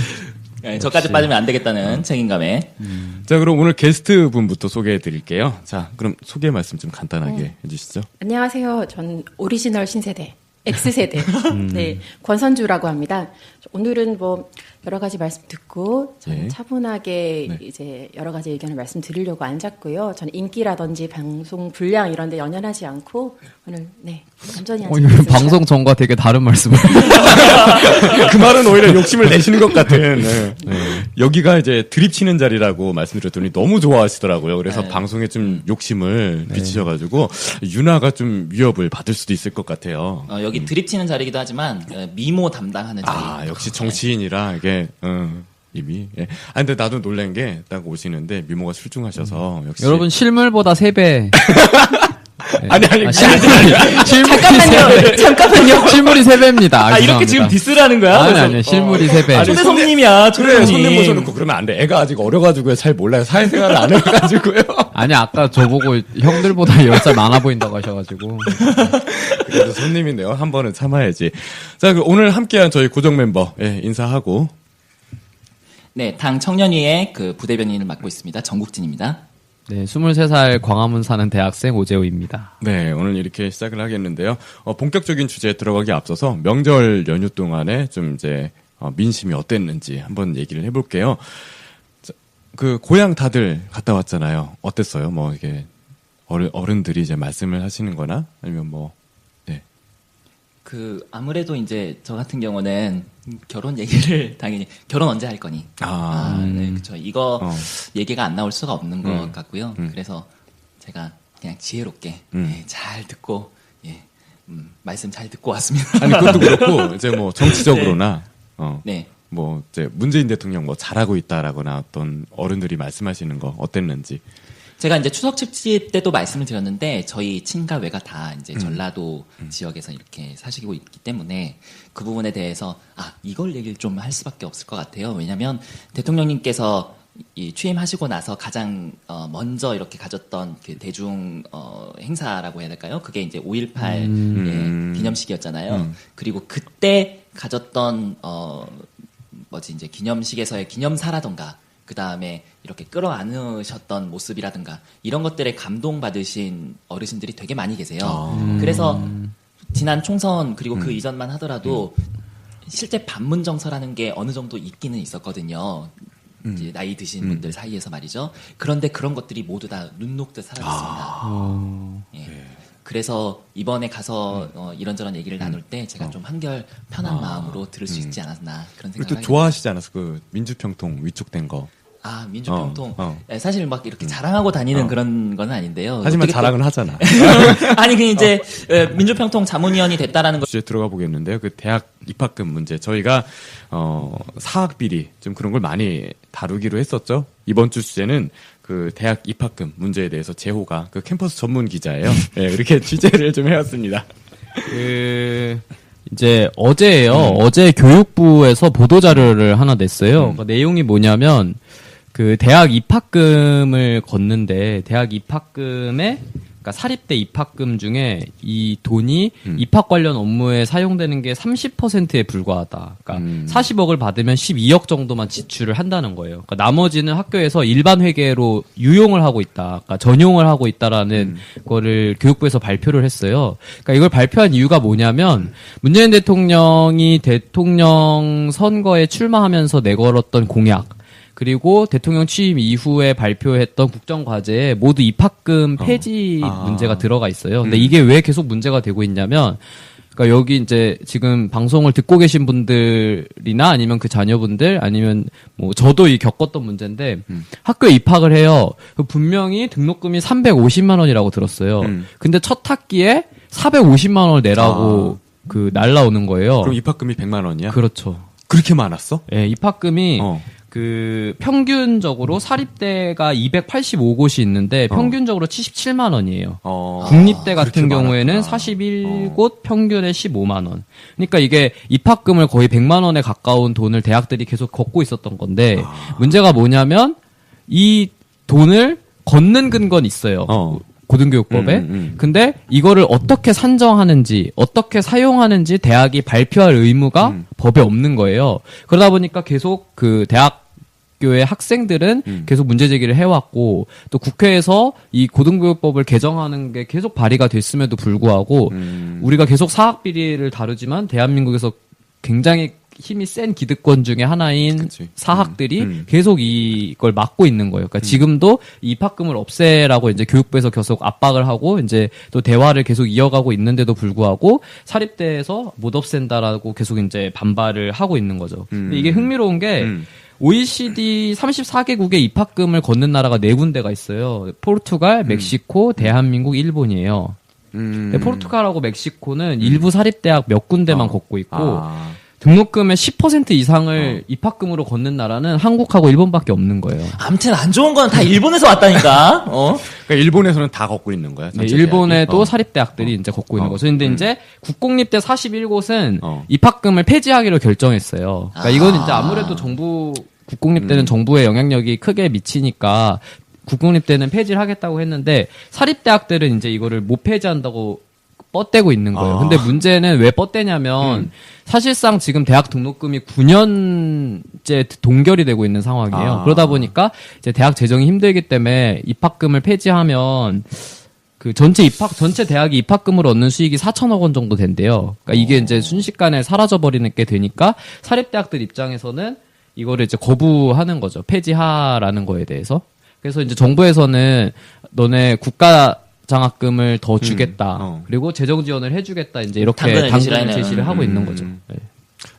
저까지 빠지면 안 되겠다는 책임감에. 자, 그럼 오늘 게스트 분부터 소개해 드릴게요. 자, 그럼 소개 말씀 좀 간단하게 해주시죠. 안녕하세요. 전 오리지널 신세대, X세대, 네, 권선주라고 합니다. 오늘은 뭐 여러 가지 말씀 듣고 저는 네. 차분하게 네. 이제 여러 가지 의견을 말씀드리려고 앉았고요. 저는 인기라든지 방송 분량 이런 데 연연하지 않고 오늘 얌전히 이거 앉아있습니다. 방송 전과 되게 다른 말씀을. 그 말은 오히려 욕심을 내시는 것 같은. 네. 여기가 이제 드립 치는 자리라고 말씀드렸더니 너무 좋아하시더라고요. 그래서 방송에 좀 욕심을 비치셔가지고 유나가 좀 위협을 받을 수도 있을 것 같아요. 여기 드립 치는 자리이기도 하지만 미모 담당하는 자리. 역시 정치인이라 이게 이미. 예. 근데 나도 놀란 게 딱 오시는데 미모가 출중하셔서 역시. 여러분 실물보다 3배. 아니. 잠깐만요. 실물이 3배입니다. 이렇게 지금 디스라는 거야? 아니, 실물이 3배. 초대손님이야, 그래, 초대손님. 손님 모셔놓고 그러면 안 돼. 애가 아직 어려가지고요. 잘 몰라요. 사회생활을 안 해가지고요. 아니, 아까 저보고 형들보다 10살 많아 보인다고 하셔가지고. 그래도 손님인데요. 한 번은 참아야지. 자, 그럼 오늘 함께한 저희 고정 멤버, 인사하고. 네, 당 청년위의 그 부대변인을 맡고 있습니다. 정국진입니다. 네, 23살 광화문 사는 대학생 오재호입니다. 네, 오늘 이렇게 시작을 하겠는데요. 본격적인 주제에 들어가기 앞서서 명절 연휴 동안에 좀 이제 민심이 어땠는지 한번 얘기를 해볼게요. 자, 그 고향 다들 갔다 왔잖아요. 어땠어요? 뭐 이게 어른들이 이제 말씀을 하시는 거나 아니면 뭐 네. 아무래도 이제 저 같은 경우는 결혼 얘기를 당연히 결혼 언제 할 거니? 네, 그렇죠. 이거 얘기가 안 나올 수가 없는 것 같고요. 그래서 제가 그냥 지혜롭게 잘 듣고 말씀 잘 듣고 왔습니다. 아니 그것도 그렇고 이제 뭐 정치적으로나 네. 뭐 이제 문재인 대통령 뭐 잘하고 있다라거나 어떤 어른들이 말씀하시는 거 어땠는지. 제가 이제 추석 특집 때도 말씀을 드렸는데 저희 친가 외가 다 이제 전라도 지역에서 이렇게 사시고 있기 때문에 그 부분에 대해서 이걸 얘기를 좀 할 수밖에 없을 것 같아요. 왜냐하면 대통령님께서 취임하시고 나서 가장 먼저 이렇게 가졌던 그 대중 행사라고 해야 될까요? 그게 이제 5.18 기념식이었잖아요. 그리고 그때 가졌던 이제 기념식에서의 기념사라던가 그 다음에 이렇게 끌어안으셨던 모습이라든가 이런 것들에 감동받으신 어르신들이 되게 많이 계세요. 그래서 지난 총선 그리고 그 이전만 하더라도 실제 반문정서라는 게 어느 정도 있기는 있었거든요. 이제 나이 드신 분들 사이에서 말이죠. 그런데 그런 것들이 모두 다 눈 녹듯 사라졌습니다. 예. 그래서 이번에 가서 이런저런 얘기를 나눌 때 제가 좀 한결 편한 마음으로 들을 수 있지 않았나 그런 생각을 또 좋아하시지 않았어? 그 민주평통 위촉된 거. 민주평통. 사실 막 이렇게 자랑하고 다니는 그런 건 아닌데요. 하지만 자랑은 하잖아. 아니, 그 이제 민주평통 자문위원이 됐다라는 거. 주제 들어가 보겠는데요. 그 대학 입학금 문제. 저희가 사학비리 좀 그런 걸 많이 다루기로 했었죠. 이번 주 주제는 그 대학 입학금 문제에 대해서 재호가 그 캠퍼스 전문 기자예요. 네, 이렇게 취재를 좀 해왔습니다. 이제 어제예요. 어제 교육부에서 보도자료를 하나 냈어요. 그 내용이 뭐냐면 그 대학 입학금을 걷는데 대학 입학금에 그러니까 사립대 입학금 중에 이 돈이 입학 관련 업무에 사용되는 게 30%에 불과하다. 그러니까 40억을 받으면 12억 정도만 지출을 한다는 거예요. 그러니까 나머지는 학교에서 일반 회계로 유용을 하고 있다. 그러니까 전용을 하고 있다라는 거를 교육부에서 발표를 했어요. 그러니까 이걸 발표한 이유가 뭐냐면 문재인 대통령이 대통령 선거에 출마하면서 내걸었던 공약 그리고 대통령 취임 이후에 발표했던 국정과제에 모두 입학금 폐지 문제가 들어가 있어요. 근데 이게 왜 계속 문제가 되고 있냐면, 그러니까 여기 이제 지금 방송을 듣고 계신 분들이나 아니면 그 자녀분들 아니면 뭐 저도 겪었던 문제인데 학교에 입학을 해요. 분명히 등록금이 350만 원이라고 들었어요. 근데 첫 학기에 450만 원을 내라고 그 날라오는 거예요. 그럼 입학금이 100만 원이야? 그렇죠. 그렇게 많았어? 네, 입학금이 그 평균적으로 사립대가 285곳이 있는데 평균적으로 77만 원이에요. 국립대 같은 경우에는 41곳 평균에 15만 원. 그러니까 이게 입학금을 거의 100만 원에 가까운 돈을 대학들이 계속 걷고 있었던 건데 문제가 뭐냐면 이 돈을 걷는 근거는 있어요. 고등교육법에. 근데 이거를 어떻게 산정하는지, 어떻게 사용하는지 대학이 발표할 의무가 법에 없는 거예요. 그러다 보니까 계속 그 대학교의 학생들은 계속 문제 제기를 해왔고, 또 국회에서 이 고등교육법을 개정하는 게 계속 발의가 됐음에도 불구하고, 우리가 계속 사학비리를 다루지만 대한민국에서 굉장히 힘이 센 기득권 중에 하나인 사학들이 계속 이걸 막고 있는 거예요. 그러니까 지금도 입학금을 없애라고 이제 교육부에서 계속 압박을 하고 이제 또 대화를 계속 이어가고 있는데도 불구하고 사립대에서 못 없앤다라고 계속 이제 반발을 하고 있는 거죠. 근데 이게 흥미로운 게 OECD 34개국의 입학금을 걷는 나라가 4군데가 있어요. 포르투갈, 멕시코, 대한민국, 일본이에요. 포르투갈하고 멕시코는 일부 사립대학 몇 군데만 걷고 있고 등록금의 10% 이상을 입학금으로 걷는 나라는 한국하고 일본밖에 없는 거예요. 아무튼 안 좋은 건 다 일본에서 왔다니까. 그러니까 일본에서는 다 걷고 있는 거야. 네, 일본에도 사립대학들이 이제 걷고 있는 거죠. 근데 이제 국공립대 41곳은 입학금을 폐지하기로 결정했어요. 그러니까 이건 이제 아무래도 정부 국공립대는 정부의 영향력이 크게 미치니까 국공립대는 폐지를 하겠다고 했는데 사립대학들은 이제 이거를 못 폐지한다고 뻗대고 있는 거예요. 근데 문제는 왜 뻗대냐면 사실상 지금 대학 등록금이 9년째 동결이 되고 있는 상황이에요. 그러다 보니까 이제 대학 재정이 힘들기 때문에 입학금을 폐지하면 그 전체 대학이 입학금으로 얻는 수익이 4천억 원 정도 된대요. 그러니까 이게 이제 순식간에 사라져 버리는 게 되니까 사립대학들 입장에서는 이거를 이제 거부하는 거죠. 폐지하라는 거에 대해서. 그래서 이제 정부에서는 너네 국가 장학금을 더 주겠다. 그리고 재정 지원을 해주겠다. 이제 이렇게 당근을 제시를 하고 있는 거죠. 네.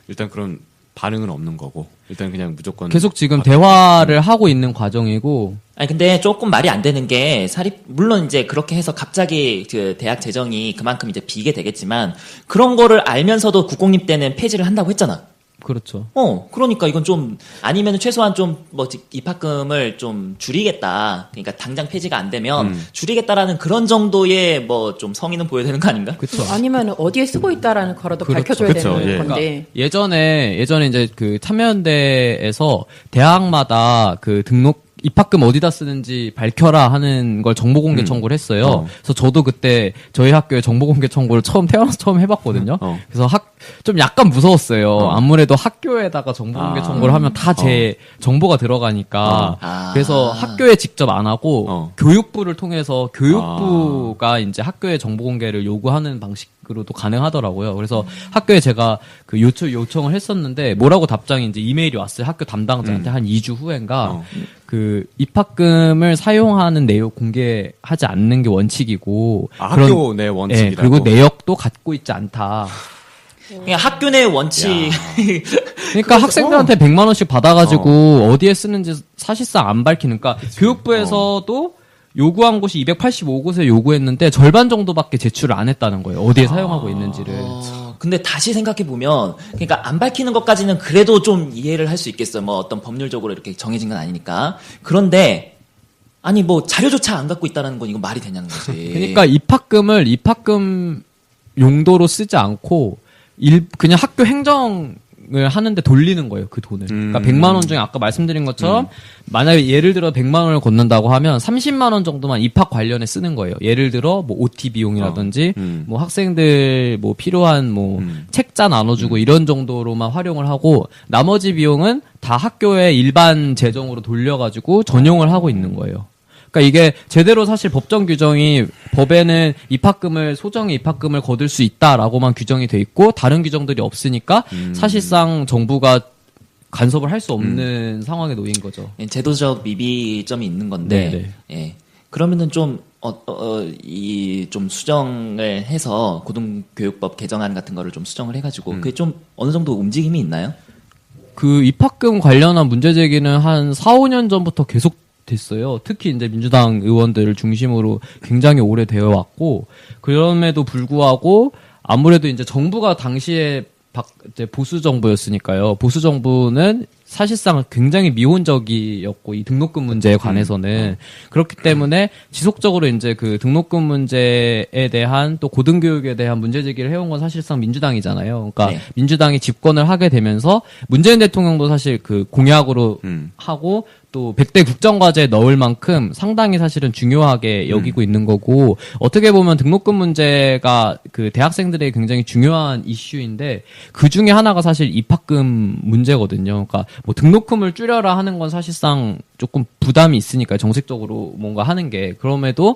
일단 그런 반응은 없는 거고 일단 그냥 무조건 계속 지금 대화를 하고 있는 과정이고. 아니 근데 조금 말이 안 되는 게 물론 이제 그렇게 해서 갑자기 그 대학 재정이 그만큼 이제 비게 되겠지만 그런 거를 알면서도 국공립 때는 폐지를 한다고 했잖아. 그렇죠. 그러니까 이건 좀 아니면 최소한 좀 뭐 입학금을 좀 줄이겠다. 그러니까 당장 폐지가 안 되면 줄이겠다라는 그런 정도의 뭐 좀 성의는 보여야 되는 거 아닌가? 그렇죠. 아니면 어디에 쓰고 있다라는 거라도 밝혀줘야 그렇죠. 되는 예. 건데. 그러니까 예전에 이제 그 참여연대에서 대학마다 그 입학금 어디다 쓰는지 밝혀라 하는 걸 정보공개 청구를 했어요. 그래서 저도 그때 저희 학교에 정보공개 청구를 태어나서 처음 해봤거든요. 그래서 좀 약간 무서웠어요. 아무래도 학교에다가 정보공개 청구를 하면 다 제 정보가 들어가니까. 그래서 학교에 직접 안 하고 교육부를 통해서 교육부가 이제 학교에 정보공개를 요구하는 방식으로도 가능하더라고요. 그래서 학교에 제가 그 요청을 했었는데 뭐라고 답장이 이제 이메일이 왔어요. 학교 담당자한테 한 2주 후인가. 그 입학금을 사용하는 내용 공개하지 않는 게 원칙이고 학교 내 원칙이라고. 그리고 내역도 갖고 있지 않다. 그냥 학교 내 원칙. 그러니까 학생들한테 100만 원씩 받아가지고 어디에 쓰는지 사실상 안 밝히는. 그러니까 교육부에서도 요구한 곳이 285곳에 요구했는데 절반 정도밖에 제출을 안 했다는 거예요. 어디에 사용하고 있는지를. 근데 다시 생각해 보면, 그러니까 안 밝히는 것까지는 그래도 좀 이해를 할 수 있겠어요. 뭐 어떤 법률적으로 이렇게 정해진 건 아니니까. 그런데 아니 뭐 자료조차 안 갖고 있다는 건 이거 말이 되냐는 거지. 그러니까 입학금 용도로 쓰지 않고 그냥 학교 행정을 하는데 돌리는 거예요, 그 돈을. 그러니까 100만 원 중에 아까 말씀드린 것처럼 만약에 예를 들어 100만 원을 걷는다고 하면 30만 원 정도만 입학 관련해 쓰는 거예요. 예를 들어 뭐 OT 비용이라든지 뭐 학생들 뭐 필요한 뭐 책자 나눠주고 이런 정도로만 활용을 하고 나머지 비용은 다 학교의 일반 재정으로 돌려가지고 전용을 하고 있는 거예요. 그러니까 이게 제대로 사실 법정 규정이 법에는 소정의 입학금을 거둘 수 있다라고만 규정이 돼 있고 다른 규정들이 없으니까 사실상 정부가 간섭을 할 수 없는 상황에 놓인 거죠. 제도적 미비점이 있는 건데, 예. 그러면은 좀 좀 수정을 해서 고등교육법 개정안 같은 거를 좀 수정을 해가지고 그게 좀 어느 정도 움직임이 있나요? 그 입학금 관련한 문제 제기는 한 4, 5년 전부터 계속 됐어요. 특히 이제 민주당 의원들을 중심으로 굉장히 오래되어 왔고, 그럼에도 불구하고 아무래도 이제 정부가 당시에 이제 보수 정부였으니까요. 보수 정부는 사실상 굉장히 미온적이었고 이 등록금 문제에 관해서는 그렇기 때문에 지속적으로 이제 그 등록금 문제에 대한 또 고등교육에 대한 문제 제기를 해온 건 사실상 민주당이잖아요. 그러니까 민주당이 집권을 하게 되면서 문재인 대통령도 사실 그 공약으로 하고 또 100대 국정과제에 넣을 만큼 상당히 사실은 중요하게 여기고 있는 거고, 어떻게 보면 등록금 문제가 그 대학생들에게 굉장히 중요한 이슈인데 그 중에 하나가 사실 입학금 문제거든요. 그러니까 뭐 등록금을 줄여라 하는 건 사실상 조금 부담이 있으니까 정책적으로 뭔가 하는 게, 그럼에도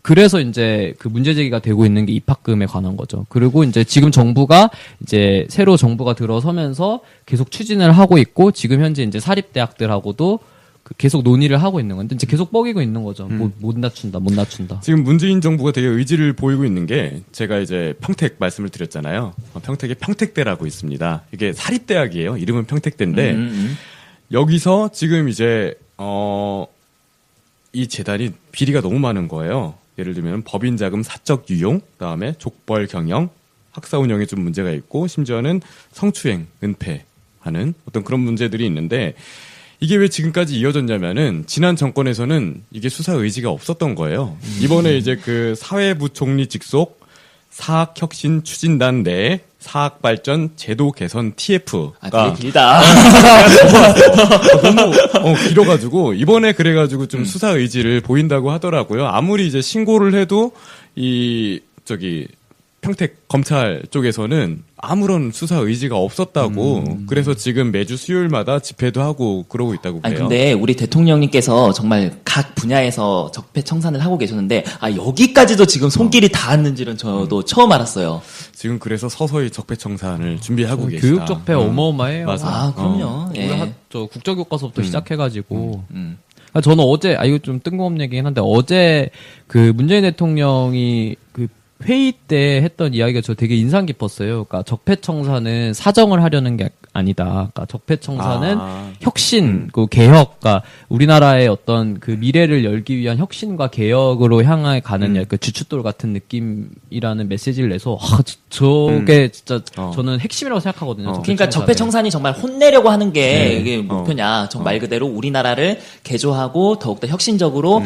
그래서 이제 그 문제 제기가 되고 있는 게 입학금에 관한 거죠. 그리고 이제 지금 정부가 이제 새로 정부가 들어서면서 계속 추진을 하고 있고, 지금 현재 이제 사립대학들하고도 계속 논의를 하고 있는 건데 이제 계속 뻐기고 있는 거죠. 못 낮춘다. 지금 문재인 정부가 되게 의지를 보이고 있는 게, 제가 이제 평택 말씀을 드렸잖아요. 평택에 평택대라고 있습니다. 이게 사립대학이에요. 이름은 평택대인데 여기서 지금 이제 이 재단이 비리가 너무 많은 거예요. 예를 들면 법인 자금 사적 유용, 그다음에 족벌 경영, 학사 운영에 좀 문제가 있고, 심지어는 성추행, 은폐하는 어떤 그런 문제들이 있는데, 이게 왜 지금까지 이어졌냐면은 지난 정권에서는 이게 수사 의지가 없었던 거예요. 이번에 이제 그 사회부총리 직속 사학혁신 추진단 내 사학발전 제도 개선 TF가 되게 길다. 너무 길어가지고 이번에 그래가지고 좀 수사 의지를 보인다고 하더라고요. 아무리 이제 신고를 해도 평택 검찰 쪽에서는 아무런 수사 의지가 없었다고 그래서 지금 매주 수요일마다 집회도 하고 그러고 있다고 아니 그래요. 근데 우리 대통령님께서 정말 각 분야에서 적폐청산을 하고 계셨는데 여기까지도 지금 손길이 닿았는지는 저도 처음 알았어요. 지금 그래서 서서히 적폐청산을 준비하고 계시다. 교육 적폐 어마어마해요. 맞아. 그럼요. 우리 예. 저 국정교과서부터 시작해가지고. 저는 어제, 이거 좀 뜬금없는 얘기긴 한데, 어제 그 문재인 대통령이 그 회의 때 했던 이야기가 저 되게 인상 깊었어요. 그러니까 적폐청산은 사정을 하려는 게 아니다. 그러니까 적폐청산은 혁신, 그 개혁, 그러니까 우리나라의 어떤 그 미래를 열기 위한 혁신과 개혁으로 향해 가는 그 주춧돌 같은 느낌이라는 메시지를 내서 저게 진짜 저는 핵심이라고 생각하거든요. 그러니까 적폐청산이 정말 혼내려고 하는 게 이게 목표냐. 정말 그대로 우리나라를 개조하고 더욱더 혁신적으로